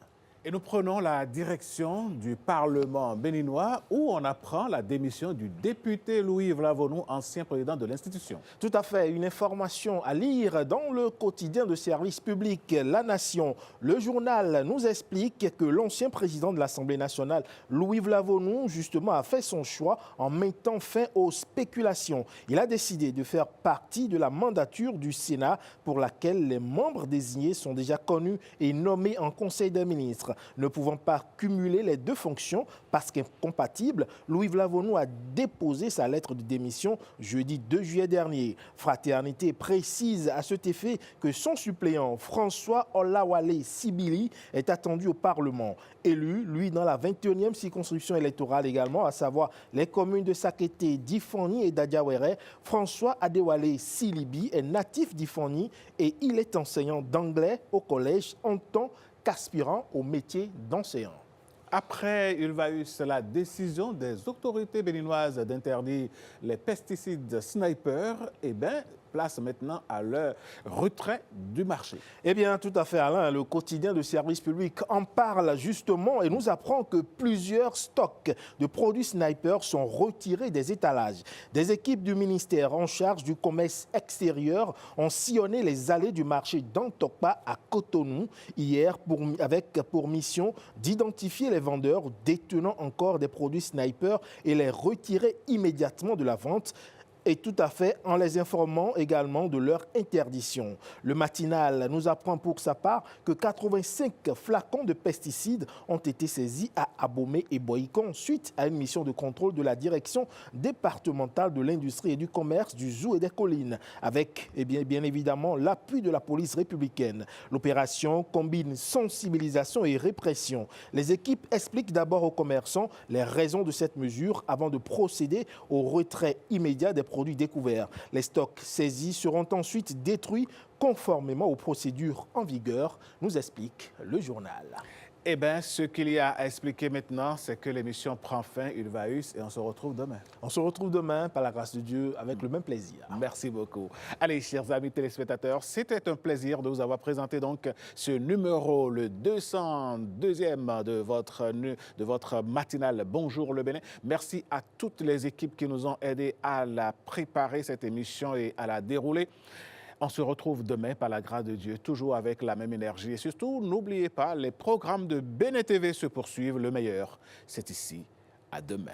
Et nous prenons la direction du Parlement béninois où on apprend la démission du député Louis-Yves Lavonou, ancien président de l'institution. Tout à fait, une information à lire dans le quotidien de service public La Nation. Le journal nous explique que l'ancien président de l'Assemblée nationale, Louis-Yves Lavonou, justement, a fait son choix en mettant fin aux spéculations. Il a décidé de faire partie de la mandature du Sénat pour laquelle les membres désignés sont déjà connus et nommés en Conseil des ministres. Ne pouvant pas cumuler les deux fonctions parce qu'incompatibles, Louis-Yves Lavonou a déposé sa lettre de démission jeudi 2 juillet dernier. Fraternité précise à cet effet que son suppléant François Olawale Sibili est attendu au Parlement. Élu, lui, dans la 21e circonscription électorale également, à savoir les communes de Sakété, d'Ifoni et d'Adiawere, François Adewale Silibi est natif d'Ifoni et il est enseignant d'anglais au collège en tant qu'aspirant au métier d'enseignant. Après, il va eu la décision des autorités béninoises d'interdire les pesticides Sniper, place maintenant à leur retrait du marché. Tout à fait, Alain. Le quotidien de service public en parle justement et nous apprend que plusieurs stocks de produits Sniper sont retirés des étalages. Des équipes du ministère en charge du commerce extérieur ont sillonné les allées du marché d'Antokpa à Cotonou hier avec pour mission d'identifier les vendeurs détenant encore des produits Sniper et les retirer immédiatement de la vente. Et tout à fait en les informant également de leur interdiction. Le matinal nous apprend pour sa part que 85 flacons de pesticides ont été saisis à Abomey et Boïcon suite à une mission de contrôle de la direction départementale de l'industrie et du commerce du Zou et des Collines, avec bien évidemment l'appui de la police républicaine. L'opération combine sensibilisation et répression. Les équipes expliquent d'abord aux commerçants les raisons de cette mesure avant de procéder au retrait immédiat des produits découverts. Les stocks saisis seront ensuite détruits conformément aux procédures en vigueur, nous explique le journal. Ce qu'il y a à expliquer maintenant, c'est que l'émission prend fin, Ulvaeus, et on se retrouve demain. On se retrouve demain, par la grâce de Dieu, avec le même plaisir. Merci beaucoup. Allez, chers amis téléspectateurs, c'était un plaisir de vous avoir présenté donc ce numéro, le 202e de votre matinale Bonjour le Bénin. Merci à toutes les équipes qui nous ont aidés à la préparer, cette émission, et à la dérouler. On se retrouve demain par la grâce de Dieu, toujours avec la même énergie. Et surtout, n'oubliez pas, les programmes de Bénin TV se poursuivent. Le meilleur, c'est ici. À demain.